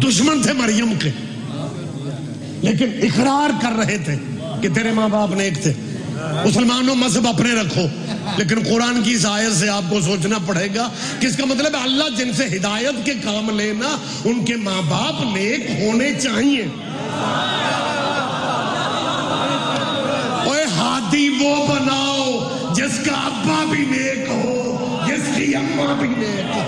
دشمن تھے مریم کے، لیکن اقرار کر رہے تھے کہ تیرے ماں باپ نیک تھے. مسلمانوں مذہب اپنے رکھو، لیکن قرآن کی اس آیت سے آپ کو سوچنا پڑے گا کہ اس کا مطلب ہے اللہ جن سے ہدایت کے کام لینا ان کے ماں باپ نیک ہونے چاہیے. اوے ہادی وہ بناؤ جس کا ابا بھی نیک ہو، جس کی اماں بھی نیک ہو.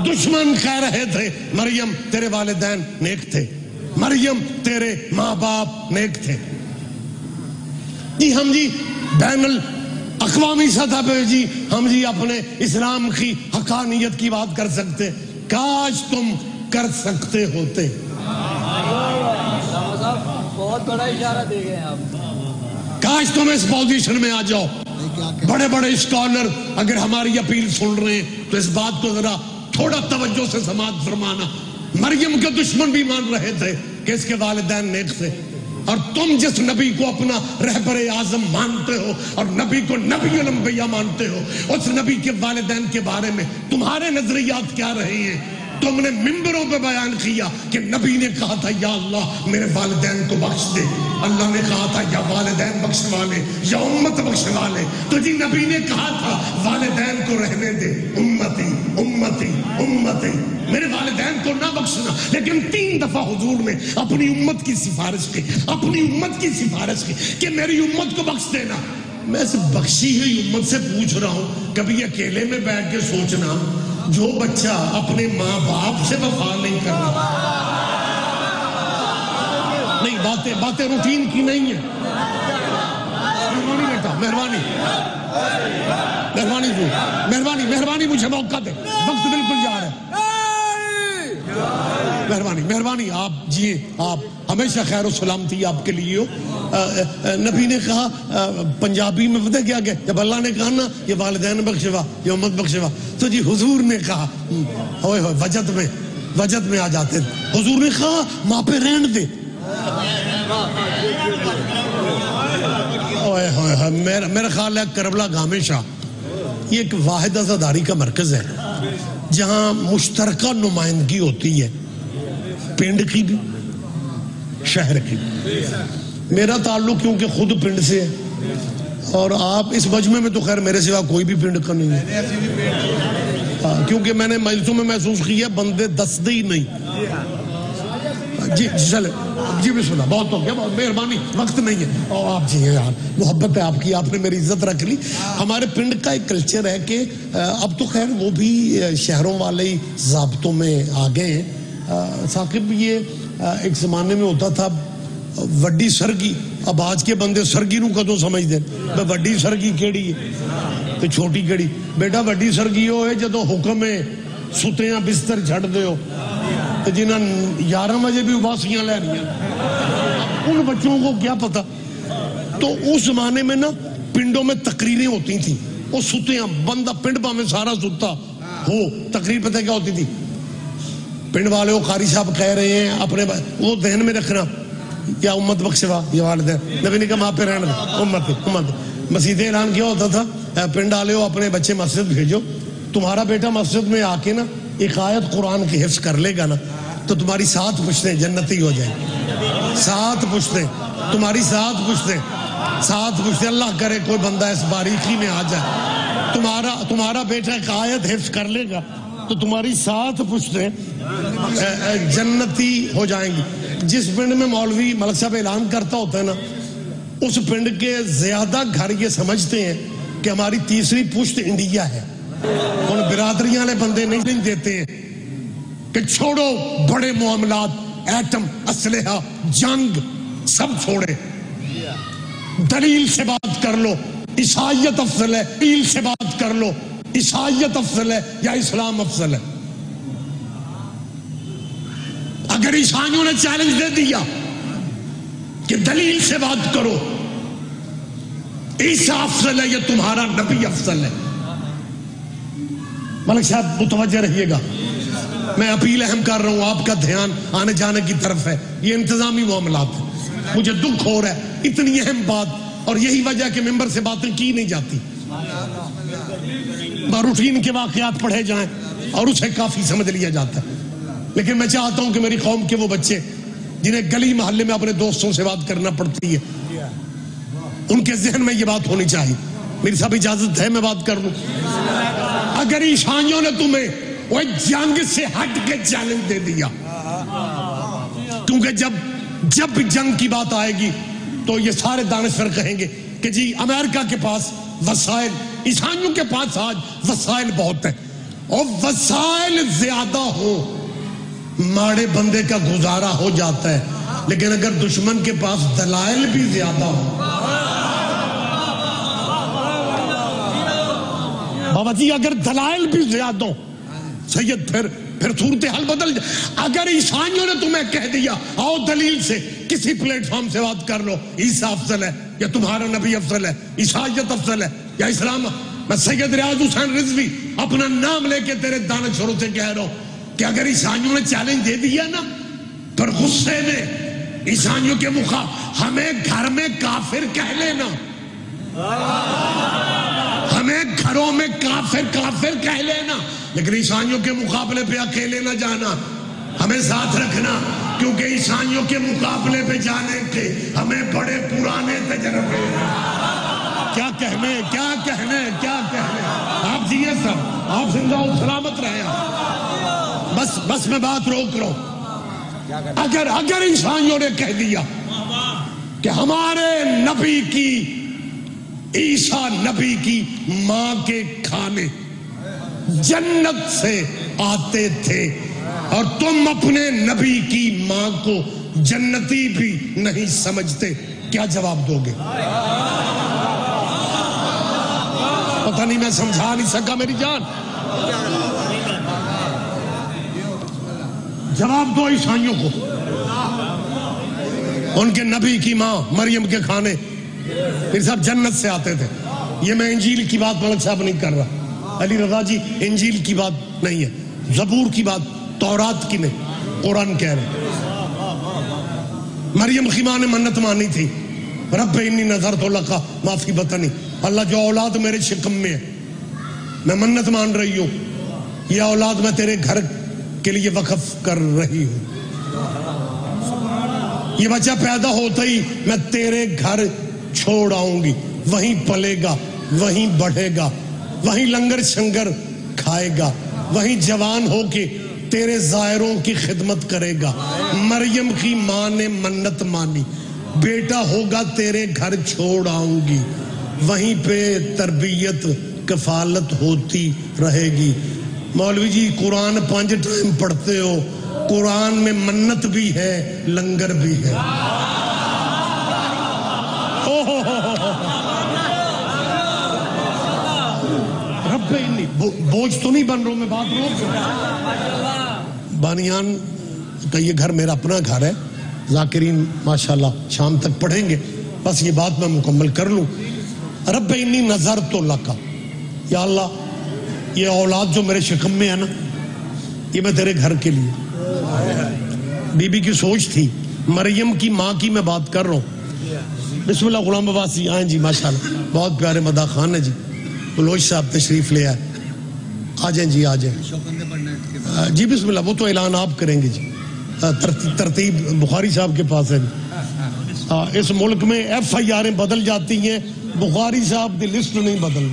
دشمن کہہ رہے تھے مریم تیرے والدین نیک تھے، مریم تیرے ماں باپ نیک تھے. جی ہم جی بین الاقوامی سطح پہ جی ہم جی اپنے اسلام کی حقانیت کی بات کر سکتے. کاش تم کر سکتے ہوتے. بہت بڑا اشارہ دے گئے آپ. کاش تم اس پوزیشن میں آ جاؤ. بڑے بڑے اسکالر اگر ہماری اپیل سن رہے ہیں تو اس بات کو ذرا تھوڑا توجہ سے سماعت فرمانا. مریم کے دشمن بھی مان رہے تھے کہ اس کے والدین نیک تھے، اور تم جس نبی کو اپنا رہبر اعظم مانتے ہو اور نبی کو نبی الانبیاء مانتے ہو، اس نبی کے والدین کے بارے میں تمہارے نظریات کیا رہے ہیں؟ تم نے ممبروں پہ بیان کیا کہ نبی نے کہا تھا یا اللہ میرے والدین کو بخش دے، اللہ نے کہا تھا یا والدین بخشوا لے یا امت بخشوا لے. تو جی نبی نے کہا تھا والدین کو رہنے دے، امتی امتی امتی، میرے والدین کو نہ بخشنا. لیکن 3 دفعہ حضور نے اپنی امت کی سفارش کی، اپنی امت کی سفارش کی کہ میری امت کو بخش دینا. میں اس بخشی ہوئی امت سے پوچھ رہا ہوں، کبھی اکیلے میں بیٹھ کے سوچنا جو بچہ اپنے ماں باپ سے وفا نہیں کر رہا، نہیں باتیں روٹین کی نہیں ہیں. مہربانی بیٹا، مہربانی مہربانی جو مہربانی مہربانی مجھے موقع دے، وقت بالکل جا رہا ہے. مہربانی مہربانی آپ جی آپ ہمیشہ خیر و سلامتی آپ کے لیے ہو. نبی نے کہا پنجابی میں پتہ کیا کہ جب اللہ نے کہا نا یہ والدین بخشوا یہ امت بخشوا، تو جی حضور نے کہا ہوئے ہوئے وجد میں آ جاتے. حضور نے کہا ماں پہ رہن دے. میرا خیال ہے کربلا گامے شاہ یہ ایک واحد عزاداری کا مرکز ہے جہاں مشترکہ نمائندگی ہوتی ہے پنڈ کی بھی شہر کی بھی. میرا تعلق کیونکہ خود پنڈ سے ہے اور آپ اس مجمع میں تو خیر میرے سوا کوئی بھی پنڈ کا نہیں ہے، کیونکہ میں نے مجلسوں میں محسوس کیا بندے دستے ہی نہیں. جی چلے جی بسم اللہ، بہت ہو گیا، بہت مہربانی، وقت نہیں ہے. اور آپ جی یار محبت ہے آپ کی، آپ نے میری عزت رکھ لی. ہمارے پنڈ کا ایک کلچر ہے کہ اب تو خیر وہ بھی شہروں والے ہی ضابطوں میں آ گئے ہیں. ثاقب یہ ایک زمانے میں ہوتا تھا وڈی سرگی، اب آج کے بندے سرگی نو کدوں سمجھ دیں وڈی سرگی کیڑی ہے تو چھوٹی کیڑی. بیٹا وڈی سرگی وہ ہے جدو حکم ہے ستیاں بستر چھڑ دے ہو جنہاں 11 بجے بھی اباسیاں لے رہی ہیں، ان بچوں کو کیا پتا. تو اس زمانے میں نا پنڈوں میں تقریریں ہوتی تھیں، وہ ستیاں بندہ پنڈ پا میں سارا ستا ہو. تقریر پتہ کیا ہوتی تھی؟ پنڈ والے وہ قاری صاحب کہہ رہے ہیں اپنے وہ ذہن میں رکھنا یا امت بخشوا یہ والدین. نبی نے کہا ماں پہ رہنے امت امت. مسجد اعلان کیا ہوتا تھا پنڈ والے ہو اپنے بچے مسجد بھیجو، تمہارا بیٹا مسجد میں آ کے نا ایک آیت قرآن کی حفظ کر لے گا نا تو تمہاری 7 پشتیں جنتی ہو جائیں. 7 پشتیں تمہاری 7 پشتیں اللہ کرے کوئی بندہ اس باریکی میں آ جائے. تمہارا بیٹا ایک آیت حفظ کر لے گا تو تمہاری 7 پشتیں جنتی ہو جائیں گی. جس پنڈ میں مولوی ملک صاحب اعلان کرتا ہوتا ہے نا اس پنڈ کے زیادہ گھر یہ سمجھتے ہیں کہ ہماری تیسری پشت انڈیا ہے. ان برادریاں والے بندے نہیں دیتے ہیں کہ چھوڑو بڑے معاملات، ایٹم، اسلحہ، جنگ سب چھوڑے، دلیل سے بات کر لو. عیسائیت افضل ہے، دلیل سے بات کر لو. عیسائیت افضل ہے یا اسلام افضل ہے؟ اگر عیسائیوں نے چیلنج دے دیا کہ دلیل سے بات کرو، عیسیٰ افضل ہے یا تمہارا نبی افضل ہے؟ ملک صاحب متوجہ رہیے گا، میں اپیل اہم کر رہا ہوں، آپ کا دھیان آنے جانے کی طرف ہے. یہ انتظامی معاملات ہیں، مجھے دکھ ہو رہا ہے اتنی اہم بات، اور یہی وجہ کہ ممبر سے باتیں کی نہیں جاتی. روٹین کے واقعات پڑھے جائیں اور اسے کافی سمجھ لیا جاتا ہے. لیکن میں چاہتا ہوں کہ میری قوم کے وہ بچے جنہیں گلی محلے میں اپنے دوستوں سے بات کرنا پڑتی ہے ان کے ذہن میں یہ بات ہونی چاہیے. میری صاحب اجازت ہے میں بات کر لوں؟ اگر عیسائیوں نے تمہیں وہ جنگ سے ہٹ کے چیلنج دے دیا، کیونکہ جب جنگ کی بات آئے گی تو یہ سارے دانشور کہیں گے کہ جی امریکہ کے پاس وسائل، عیسائیوں کے پاس آج وسائل بہت ہیں. اور وسائل زیادہ ہو ماڑے بندے کا گزارا ہو جاتا ہے، لیکن اگر دشمن کے پاس دلائل بھی زیادہ ہو، بابا جی اگر دلائل بھی زیادہ ہو سید پھر صورتحال بدل جائے۔ اگر عیسائیوں نے تمہیں کہہ دیا آؤ دلیل سے کسی پلیٹ فارم سے بات کر لو، عیسیٰ افضل ہے یا تمہارا نبی افضل ہے، عیسائیت افضل ہے یا اسلام، میں سید ریاض حسین رضوی اپنا نام لے کے تیرے دانشوروں سے کہہ رہا ہوں کہ اگر عیسائیوں نے چیلنج دے دیا نا، پر غصے میں عیسائیوں کے مخالف ہمیں گھر میں کافر کہہ لینا، ہمیں گھروں میں کافر کہہ لینا، لیکن عیسائیوں کے مقابلے پہ اکیلے نہ جانا، ہمیں ساتھ رکھنا، کیونکہ عیسائیوں کے مقابلے پہ جانے کے ہمیں بڑے پرانے تجربے ہیں۔ کیا کہنے آپ جیے سب، آپ زندہ و سلامت رہے، بس میں بات روک رہا ہوں۔ اگر عیسائیوں نے کہہ دیا کہ ہمارے نبی کی، عیسیٰ نبی کی ماں کے کھانے جنت سے آتے تھے اور تم اپنے نبی کی ماں کو جنتی بھی نہیں سمجھتے، کیا جواب دو گے؟ پتہ نہیں میں سمجھا نہیں سکا میری جان، جواب دو عیسائیوں کو۔ ان کے نبی کی ماں مریم کے کھانے پھر صاحب جنت سے آتے تھے۔ یہ میں انجیل کی بات ملک صاحب نہیں کر رہا، علی رضا جی انجیل کی بات نہیں ہے، زبور کی بات، تورات کی نہیں، قرآن کہہ رہے۔ مریم کی ماں نے منت مانی تھی، رب انی نظرت لک ما فی بطنی، اللہ جو اولاد میرے شکم میں ہے میں منت مان رہی ہوں، یہ اولاد میں تیرے گھر کے لیے وقف کر رہی ہوں، یہ بچہ پیدا ہوتا ہی میں تیرے گھر چھوڑ آؤں گی، وہیں پلے گا، وہیں بڑھے گا، وہیں لنگر شنگر کھائے گا، وہیں جوان ہو کے تیرے زائروں کی خدمت کرے گا۔ مریم کی ماں نے منت مانی، بیٹا ہوگا تیرے گھر چھوڑ آؤں گی، وہیں پہ تربیت کفالت ہوتی رہے گی۔ مولوی جی قرآن 5 ٹائم پڑھتے ہو، قرآن میں منت بھی ہے لنگر بھی ہے۔ رب انی بوجھ تو نہیں بن رہا، میں بات روک بانیان کا یہ گھر میرا اپنا گھر ہے، ذاکرین ماشاءاللہ شام تک پڑھیں گے، بس یہ بات میں مکمل کر لوں۔ رب انی نظرت لک، یا اللہ یہ اولاد جو میرے شکم میں ہے نا، یہ میں تیرے گھر کے لیے۔ بی بی کی سوچ تھی، مریم کی ماں کی میں بات کر رہا ہوں۔ بسم اللہ غلام عباسی آئیں جی، ماشاءاللہ بہت پیارے مداح خان ہے جی، بلوچ صاحب تشریف لے آئے، آ جائیں جی آ جائیں جی، بسم اللہ۔ وہ تو اعلان آپ کریں گے جی، ترتیب بخاری صاحب کے پاس ہے جی۔ اس ملک میں FIR بدل جاتی ہیں، بخاری صاحب کی لسٹ نہیں بدل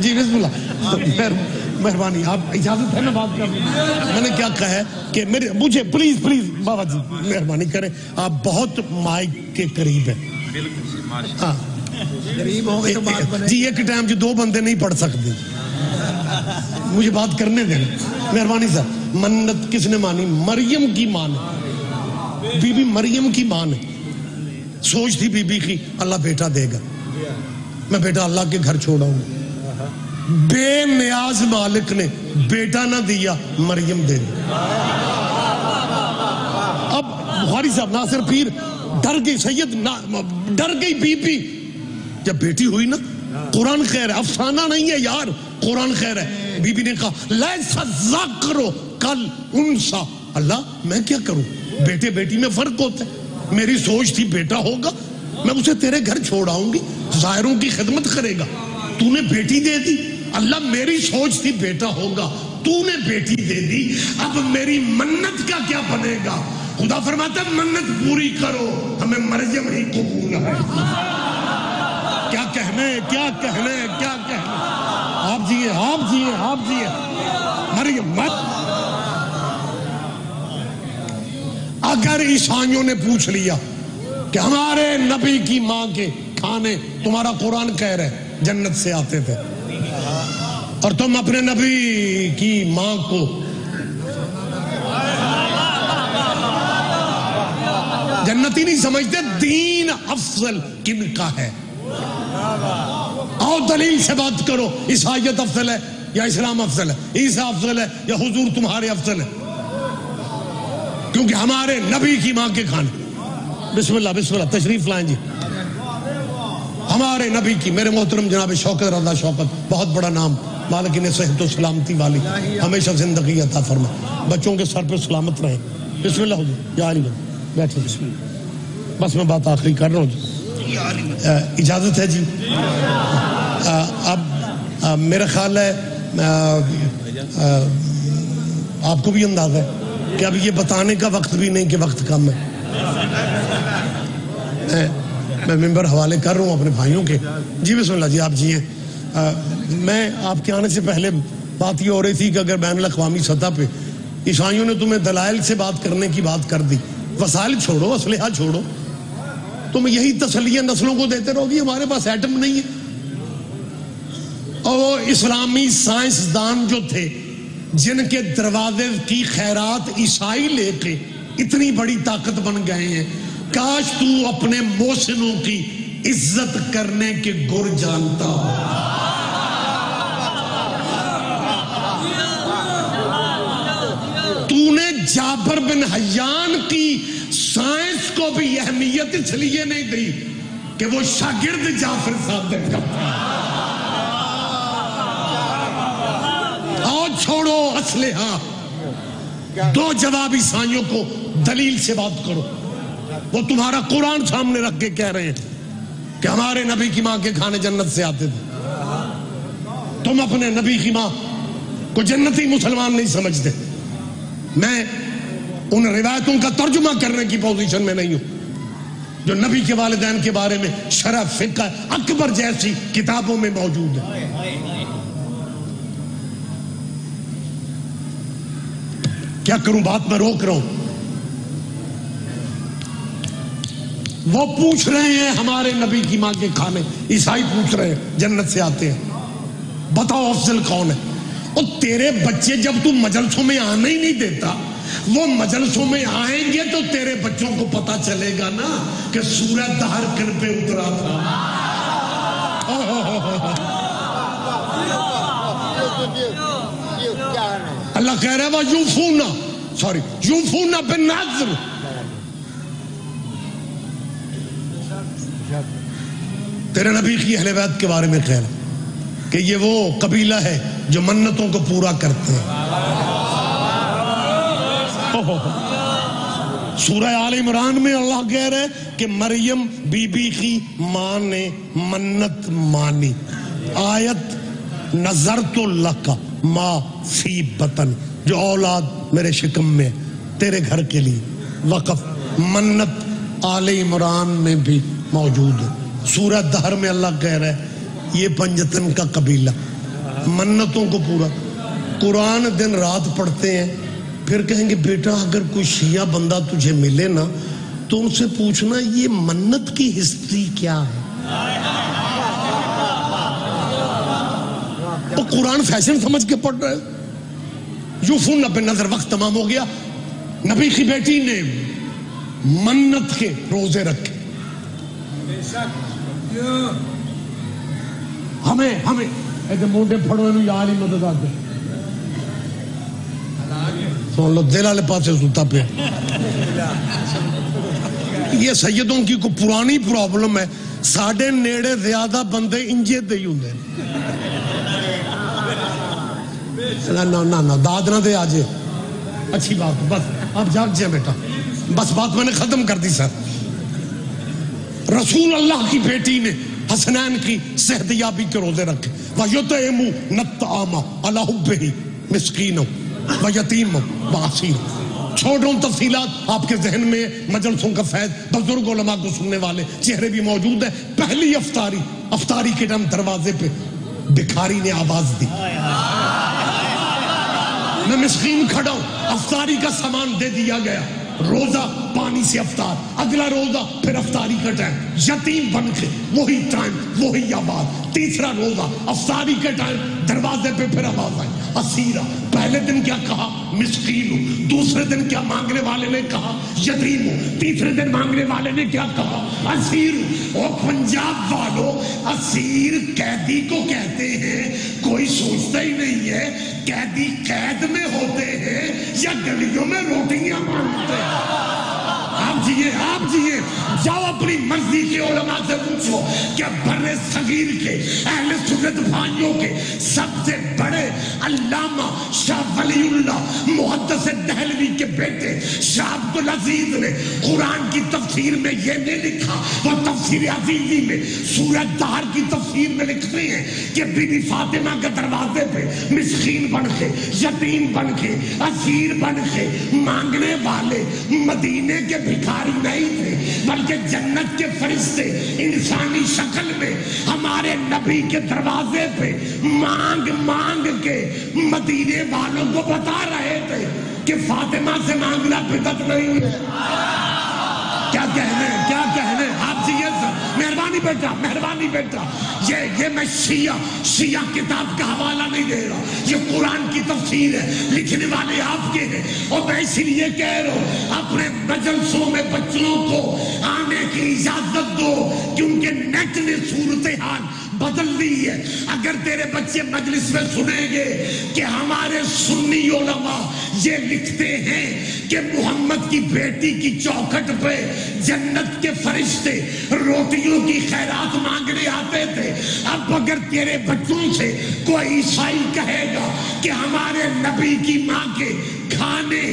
جی بسم اللہ۔ مہربانی آپ اجازت ہے میں بات کر رہا ہوں۔ میں نے کیا کہا ہے کہ مجھے پلیز بابا جی مہربانی کریں، آپ بہت مائک کے قریب ہیں، ہاں جی، ایک ٹائم جو 2 بندے نہیں پڑھ سکتے، مجھے بات کرنے دینا مہربانی صاحب۔ منت کس نے مانی؟ مریم کی ماں نے، بی بی مریم کی ماں نے سوچ تھی بی بی کی اللہ بیٹا دے گا، میں بیٹا اللہ کے گھر چھوڑا ہوں۔ بے نیاز مالک نے بیٹا نہ دیا، مریم دے دی۔ اب بخاری صاحب ناصر پیر ڈر گئی، سید ڈر گئی بی بی جب بیٹی ہوئی نا، قرآن خیر ہے، افسانہ نہیں ہے یار، قرآن خیر ہے۔ بی بی نے کہا لیس الذکر کالانثی، اللہ میں کیا کروں، بیٹے بیٹی میں فرق ہوتا ہے، میری سوچ تھی بیٹا ہوگا، میں اسے تیرے گھر چھوڑ آؤں گی، زائروں کی خدمت کرے گا، تو نے بیٹی دے دی، اللہ میری سوچ تھی بیٹا ہوگا، تو نے بیٹی دے دی، اب میری منت کا کیا بنے گا؟ خدا فرماتا ہے منت پوری کرو، ہمیں مریم ہی قبول ہے۔ کیا کہنے آپ جیے مریم مت۔ اگر عیسائیوں نے پوچھ لیا کہ ہمارے نبی کی ماں کے کھانے تمہارا قرآن کہہ رہے جنت سے آتے تھے، اور تم اپنے نبی کی ماں کو جنتی نہیں سمجھتے. دین افضل کن کا ہے؟ آؤ دلیل سے بات کرو. عیسائیت افضل ہے یا اسلام افضل ہے؟ عیسیٰ افضل ہے یا حضور تمہارے افضل ہے؟ کیونکہ ہمارے نبی کی ماں کے کھانے. بسم اللہ بسم اللہ، تشریف لائیں جی. ہمارے نبی کی، میرے محترم جناب شوکت رضا شوکت، بہت بڑا نام، مالک نے صحت و سلامتی والی ہمیشہ زندگی عطا فرما، بچوں کے سر پہ سلامت رہے. بسم اللہ حضور. یا علی بیٹھے. بسم اللہ. بس میں بات آخری کر رہا ہوں جی. اجازت ہے جی؟ اب میرا خیال ہے آپ کو بھی اندازہ ہے کہ اب یہ بتانے کا وقت بھی نہیں کہ وقت کم ہے. میں ممبر حوالے کر رہا ہوں اپنے بھائیوں کے. جی بسم اللہ جی، آپ جی ہیں. میں آپ کے آنے سے پہلے بات یہ ہو رہی تھی کہ اگر بین الاقوامی سطح پہ عیسائیوں نے تمہیں دلائل سے بات کرنے کی بات کر دی، وسائل چھوڑو، اسلحہ چھوڑو، تم یہی تسلیہ نسلوں کو دیتے رہو گی ہمارے پاس ایٹم نہیں ہے. اور وہ اسلامی سائنسدان جو تھے جن کے دروازے کی خیرات عیسائی لے کے اتنی بڑی طاقت بن گئے ہیں، کاش تو اپنے محسنوں کی عزت کرنے کے گر جانتا ہو. تو نے جابر بن حیان کی سائنس کو بھی اہمیت اس لیے نہیں دی کہ وہ شاگرد جعفر صادق کا تھا. چھوڑو اسلحہ، دو جواب عیسائیوں کو دلیل سے بات کرو. وہ تمہارا قرآن سامنے رکھ کے کہہ رہے ہیں کہ ہمارے نبی کی ماں کے کھانے جنت سے آتے تھے. تم اپنے نبی کی ماں کو جنتی مسلمان نہیں سمجھتے. میں ان روایتوں کا ترجمہ کرنے کی پوزیشن میں نہیں ہوں جو نبی کے والدین کے بارے میں شرح فقہ اکبر جیسی کتابوں میں موجود ہے. کیا کروں، بات میں روک رہا ہوں. وہ پوچھ رہے ہیں ہمارے نبی کی ماں کے کھانے، عیسائی پوچھ رہے ہیں جنت سے آتے ہیں، بتاؤ افضل کون ہے؟ اور تیرے بچے جب تم مجلسوں میں آنے ہی نہیں دیتا، وہ مجلسوں میں آئیں گے تو تیرے بچوں کو پتا چلے گا نا کہ سورہ دہر کن پہ اترا تھا. اللہ کہہ رہا ہے وہ یوفونا بالنذر. تیرے نبی کی اہل بیت کے بارے میں کہہ رہا کہ یہ وہ قبیلہ ہے جو منتوں کو پورا کرتے ہیں. سورہ آل عمران میں اللہ کہہ رہے کہ مریم بی بی کی ماں نے منت مانی. آیت نظرت لک ما فی بطن، جو اولاد میرے شکم میں تیرے گھر کے لیے وقف. منت آل عمران میں بھی موجود ہے. سورہ دہر میں اللہ کہہ رہا ہے یہ پنجتن کا قبیلہ منتوں کو پورا. قرآن دن رات پڑھتے ہیں، پھر کہیں گے بیٹا اگر کوئی شیعہ بندہ تجھے ملے نا تو ان سے پوچھنا یہ منت کی ہسٹری کیا ہے. وہ قرآن فیشن سمجھ کے پڑھ رہے. یوفون بن نظر. وقت تمام ہو گیا. نبی کی بیٹی نے منت کے روزے رکھے. ہمیں ایسے موٹے پھڑو یار ہی مدد آتے سن لو دل والے پاس سوتا پہ. یہ سیدوں کی کوئی پرانی پرابلم ہے. ساڑھے نیڑے زیادہ بندے انجے دے ہی ہوں نہ داد نہ دے آجے. اچھی بات، بس آپ جاگ جائیں بیٹا، بس بات میں نے ختم کر دی سر. رسول اللہ کی بیٹی نے حسنین کی صحت یابی کے روزے رکھے. وَيُطْعِمُ الطَّعَامَ عَلَىٰ حُبِّهِ مِسْكِينًا وَيَتِيمًا وَأَسِيرًا. چھوڑ رہا ہوں تفصیلات آپ کے ذہن میں. مجلسوں کا فیض، بزرگ علماء کو سننے والے چہرے بھی موجود ہیں. پہلی افطاری کے ٹائم دروازے پہ بھکاری نے آواز دی. میں مسکین کھڑا ہوں، افطاری کا سامان دے دیا گیا. روزہ پانی سے افطار، اگلا روزہ پھر افطاری کا ٹائم، یتیم بن کے وہی ٹائم وہی آواز، تیسرا روزہ افطاری کے ٹائم دروازے پہ پھر آواز آئی اسیرہ، پہلے دن کیا کہا مسکین ہوں، دوسرے دن کیا مانگنے والے نے کہا یتیم ہوں، تیسرے دن مانگنے والے نے کیا کہا اسیر ہوں۔ اور پنجاب والوں اسیر قیدی کو کہتے ہیں، کوئی سوچتا ہی نہیں ہے قیدی قید میں ہوتے ہیں یا گلیوں میں روٹیاں مانگتے ہیں۔ آپ جیے جاؤ اپنی مرضی کے علماء سے پوچھو کہ بر صغیر کے اہل سنت بھائیوں کے سب سے بڑے علامہ شاہ ولی اللہ محدث دہلوی کے بیٹے شاہ عبدالعزیز نے قرآن کی تفسیر میں یہ نہیں لکھا، وہ تفسیر عزیزی میں سورہ دہر کی تفسیر میں لکھتے ہیں کہ بی بی فاطمہ کے دروازے پہ مسکین بن کے یتیم بن کے اسیر بن کے مانگنے والے مدینے کے بھکاری نہیں تھے، بلکہ جنت کے فرشتے انسانی شکل میں ہمارے نبی کے دروازے پہ مانگ مانگ کے مدینے والوں کو بتا رہے تھے کہ فاطمہ سے مانگنا بدعت نہیں ہے۔ کیا کہنے آپ جی مہربانی بیٹا یہ میں شیعہ کتاب کا حوالہ نہیں دے رہا، یہ قرآن کی تفسیر ہے، لکھنے والے آپ کے ہیں، اور میں اسی لیے کہہ رہا ہوں اپنے مجلسوں میں بچوں کو آنے کی اجازت دو، کیونکہ نیٹ نے صورتحال بدل دی ہے۔ اگر تیرے بچے مجلس میں سنیں گے کہ ہمارے سنی علماء یہ لکھتے ہیں کہ محمد کی بیٹی کی چوکھٹ پہ جنت کے فرشتے روٹیوں کی خیرات مانگنے آتے تھے، اب اگر تیرے بچوں سے کوئی عیسائی کہے گا کہ ہمارے نبی کی ماں کے کھانے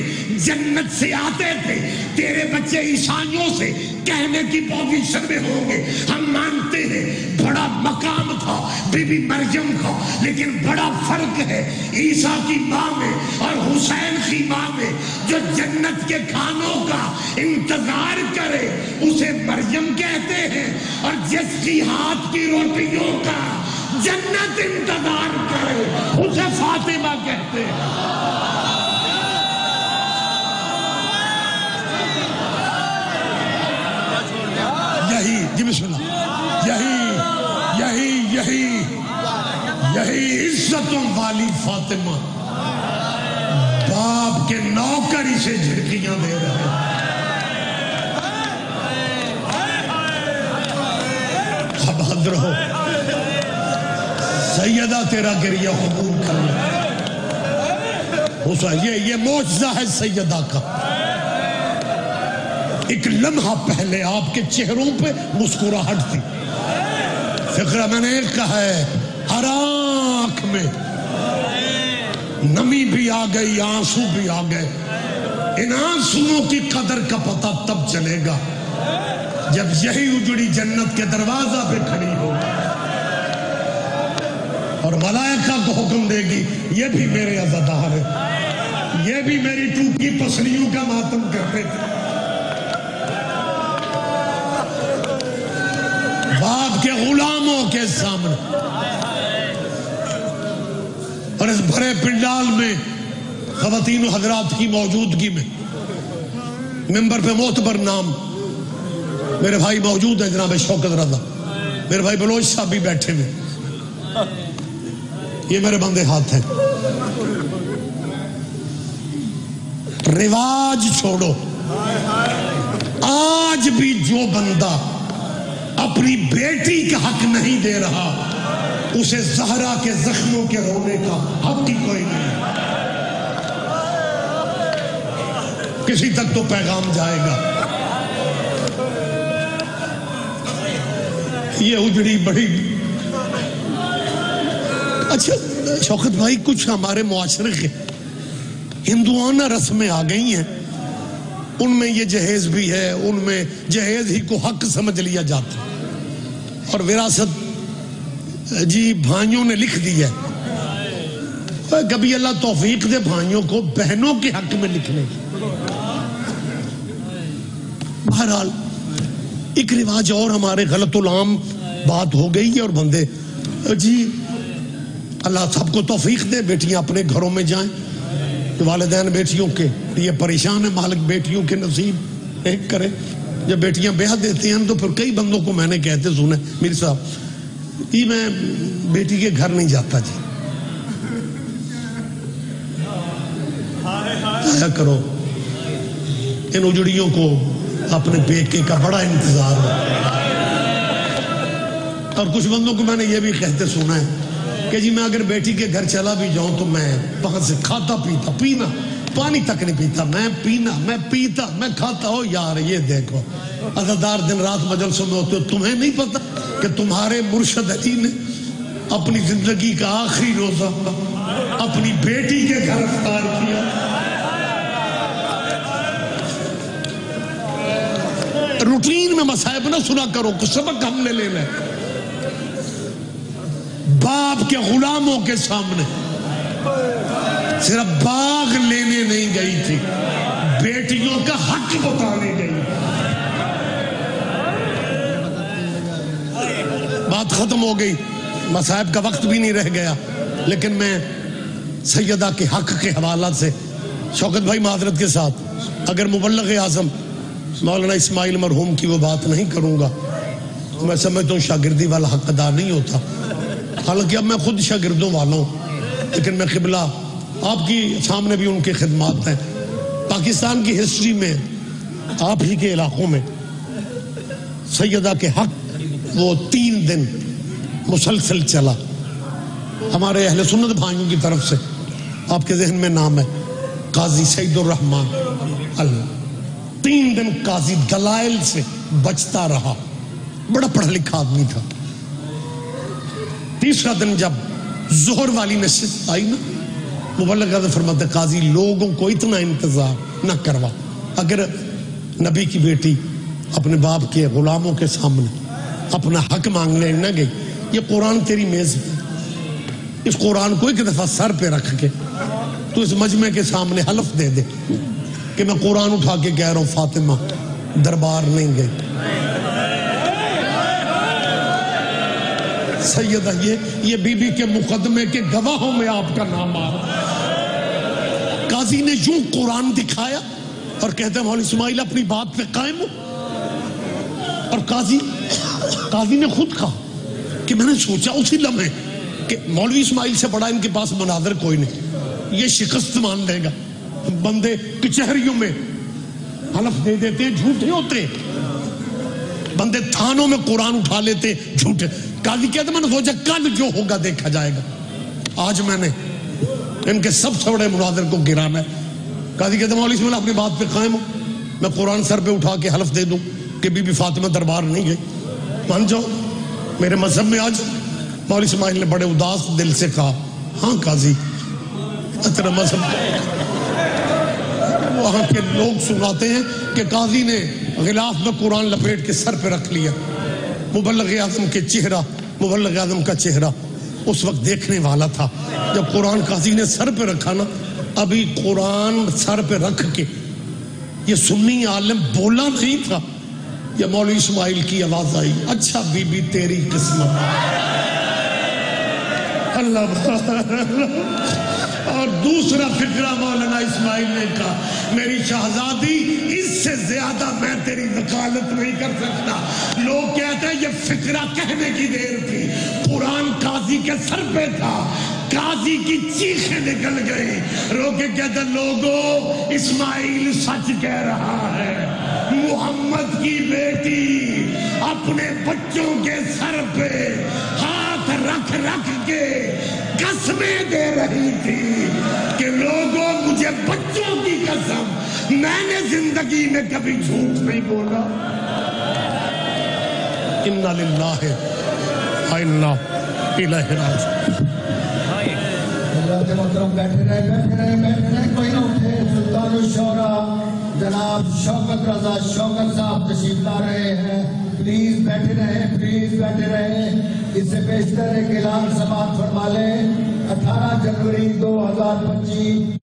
جنت سے آتے تھے، تیرے بچے عیسائیوں سے کہنے کی پوزیشن میں ہوں گے ہم مانتے ہیں بڑا مقام تھا بی بی مریم کا، لیکن بڑا فرق ہے عیسیٰ کی ماں میں اور حسین کی ماں میں۔ جو جنت کے کھانوں کا انتظار کرے اسے مریم کہتے ہیں، اور جس کی ہاتھ کی روٹیوں کا جنت انتظار کرے اسے فاطمہ کہتے ہیں۔ جی بسم اللہ، یہی عزتوں والی فاطمہ باپ کے نوکر اسے جھڑکیاں دے رہے ہیں۔ اب رہو سیدہ تیرا گریہ قبول کرنا، یہ معجزہ ہے سیدہ کا۔ ایک لمحہ پہلے آپ کے چہروں پہ مسکراہٹ تھی، فکرہ میں نے کہا ہے ہر آنکھ میں نمی بھی آ گئی، آنسو بھی آ گئے۔ ان آنسوؤں کی قدر کا پتہ تب چلے گا جب یہی اجڑی جنت کے دروازہ پہ کھڑی ہو اور ملائکہ کو حکم دے گی یہ بھی میرے عزادار ہے، یہ بھی میری ٹوٹی پسلیوں کا ماتم کرتے تھے۔ باپ کے غلاموں کے سامنے اور اس بھرے پنڈال میں خواتین و حضرات کی موجودگی میں ممبر پہ معتبر نام میرے بھائی موجود ہیں، جناب شوکت رضا، میرے بھائی بلوچ صاحب بھی بیٹھے ہوئے، یہ میرے بندے ہاتھ ہیں۔ رواج چھوڑو، آج بھی جو بندہ اپنی بیٹی کا حق نہیں دے رہا اسے زہرا کے زخموں کے رونے کا حق ہی کوئی نہیں۔ کسی تک تو پیغام جائے گا۔ یہ اجڑی بڑی اچھا شوکت بھائی، کچھ ہمارے معاشرے کے ہندوانہ رسمیں آ گئی ہیں، ان میں یہ جہیز بھی ہے، ان میں جہیز ہی کو حق سمجھ لیا جاتا اور وراثت جی بھائیوں نے لکھ دی ہے۔ کبھی اللہ توفیق دے بھائیوں کو بہنوں کے حق میں لکھنے کی۔ بہرحال ایک رواج اور ہمارے غلط العام بات ہو گئی ہے اور بندے جی اللہ سب کو توفیق دے، بیٹیاں اپنے گھروں میں جائیں کہ والدین بیٹیوں کے یہ پریشان ہیں، مالک بیٹیوں کے نصیب ایک کرے. جب بیٹیاں بیاہ دیتی ہیں تو پھر کئی بندوں کو میں نے کہتے سنے میر صاحب کہ میں بیٹی کے گھر نہیں جاتا جی. آیا کرو، ان اجڑیوں کو اپنے بیٹے کا بڑا انتظار ہو. اور کچھ بندوں کو میں نے یہ بھی کہتے سنا ہے کہ جی میں اگر بیٹی کے گھر چلا بھی جاؤں تو میں وہاں سے کھاتا پیتا، پینا پانی تک نہیں پیتا، میں پینا میں پیتا میں کھاتا. ہو یار یہ دیکھو عزادار دن رات مجلسوں میں ہوتے ہو، تمہیں نہیں پتا کہ تمہارے مرشد علی نے اپنی زندگی کا آخری روزہ اپنی بیٹی کے گھر افطار کیا. روٹین میں مصائب نہ سنا کرو، کچھ سبق ہم نے لینا ہے. باپ کے غلاموں کے سامنے صرف باغ لینے نہیں گئی تھی، بیٹیوں کا حق بتانے گئی. بات ختم ہو گئی، مصائب کا وقت بھی نہیں رہ گیا، لیکن میں سیدہ کے حق کے حوالات سے شوکت بھائی معذرت کے ساتھ اگر مبلغ اعظم مولانا اسماعیل مرحوم کی وہ بات نہیں کروں گا تو میں سمجھتا ہوں شاگردی والا حق ادا نہیں ہوتا. حالانکہ اب میں خود شاگردوں والا ہوں، لیکن میں قبلہ آپ کی سامنے بھی ان کی خدمات ہیں. پاکستان کی ہسٹری میں آپ ہی کے علاقوں میں سیدہ کے حق وہ 3 دن مسلسل چلا. ہمارے اہل سنت بھائیوں کی طرف سے آپ کے ذہن میں نام ہے قاضی سعید الرحمان اللہ. 3 دن قاضی دلائل سے بچتا رہا، بڑا پڑھا لکھا آدمی تھا. تیسرا دن جب ظہر والی نشست آئی نا، مبلغ اعظم فرماتے قاضی لوگوں کو اتنا انتظار نہ کروا. اگر نبی کی بیٹی اپنے باپ کے غلاموں کے سامنے اپنا حق مانگنے نہ گئی، یہ قرآن تیری میز ہے، اس قرآن کو ایک دفعہ سر پہ رکھ کے تو اس مجمع کے سامنے حلف دے دے کہ میں قرآن اٹھا کے کہہ رہا ہوں فاطمہ دربار نہیں گئی. سیدہ یہ بی بی کے مقدمے کے گواہوں میں آپ کا نام آ رہا. قاضی نے یوں قرآن دکھایا اور کہتے ہیں مولانا اسماعیل اپنی بات پہ قائم ہو. اور قاضی نے خود کہا کہ میں نے سوچا اسی لمحے کہ مولوی اسماعیل سے بڑا ان کے پاس مناظر کوئی نہیں، یہ شکست مان لے گا. بندے کچہریوں میں حلف دے دیتے ہیں جھوٹے ہوتے، بندے تھانوں میں قرآن اٹھا لیتے جھوٹے. قاضی کہتے میں نے سوچا کل جو ہوگا دیکھا جائے گا، آج میں نے ان کے سب سے بڑے مناظر کو گرانا ہے. قاضی کہتے مولوی اسماعیل اپنی بات پہ قائم ہو، میں قرآن سر پہ اٹھا کے حلف دے دوں کہ بی بی فاطمہ دربار نہیں گئی، مان جاؤ میرے مذہب میں. آج مولوی اسماعیل نے بڑے اداس دل سے کہا ہاں قاضی تیرا مذہب. وہاں کے لوگ سناتے ہیں کہ قاضی نے غلاف میں قرآن لپیٹ کے سر پہ رکھ لیا. مبلغ اعظم کا چہرہ اس وقت دیکھنے والا تھا. جب قرآن قاضی نے سر پہ رکھا نا، ابھی قرآن سر پہ رکھ کے یہ سنی عالم بولا نہیں تھا، یہ مولوی اسماعیل کی آواز آئی اچھا بی بی تیری قسمت. اللہ. اور دوسرا فکرہ مولانا اسماعیل نے کہا میری شہزادی اس سے زیادہ میں تیری وکالت نہیں کر سکتا. لوگ کہتے ہیں یہ فکرہ کہنے کی دیر تھی، قرآن قاضی کے سر پہ تھا، قاضی کی چیخیں نکل گئی. روکے کہتے لوگوں اسماعیل سچ کہہ رہا ہے، محمد کی بیٹی اپنے بچوں کے سر پہ ہاتھ رکھ رکھ کے قسمیں دے رہی تھی کہ لوگوں مجھے بچوں کی قسم، میں نے زندگی میں کبھی جھوٹ نہیں بولا. انا للہ و انا الیہ راجعون. حضرات محترم بیٹھے رہے کوئی نہ اٹھے. سلطان الشورا جناب شوکت رضا شوکت صاحب تشریف لا رہے ہیں. پلیز بیٹھے رہے. اس سے بیشتر ایک اعلان سماعت فرما لیں. 18 جنوری 2025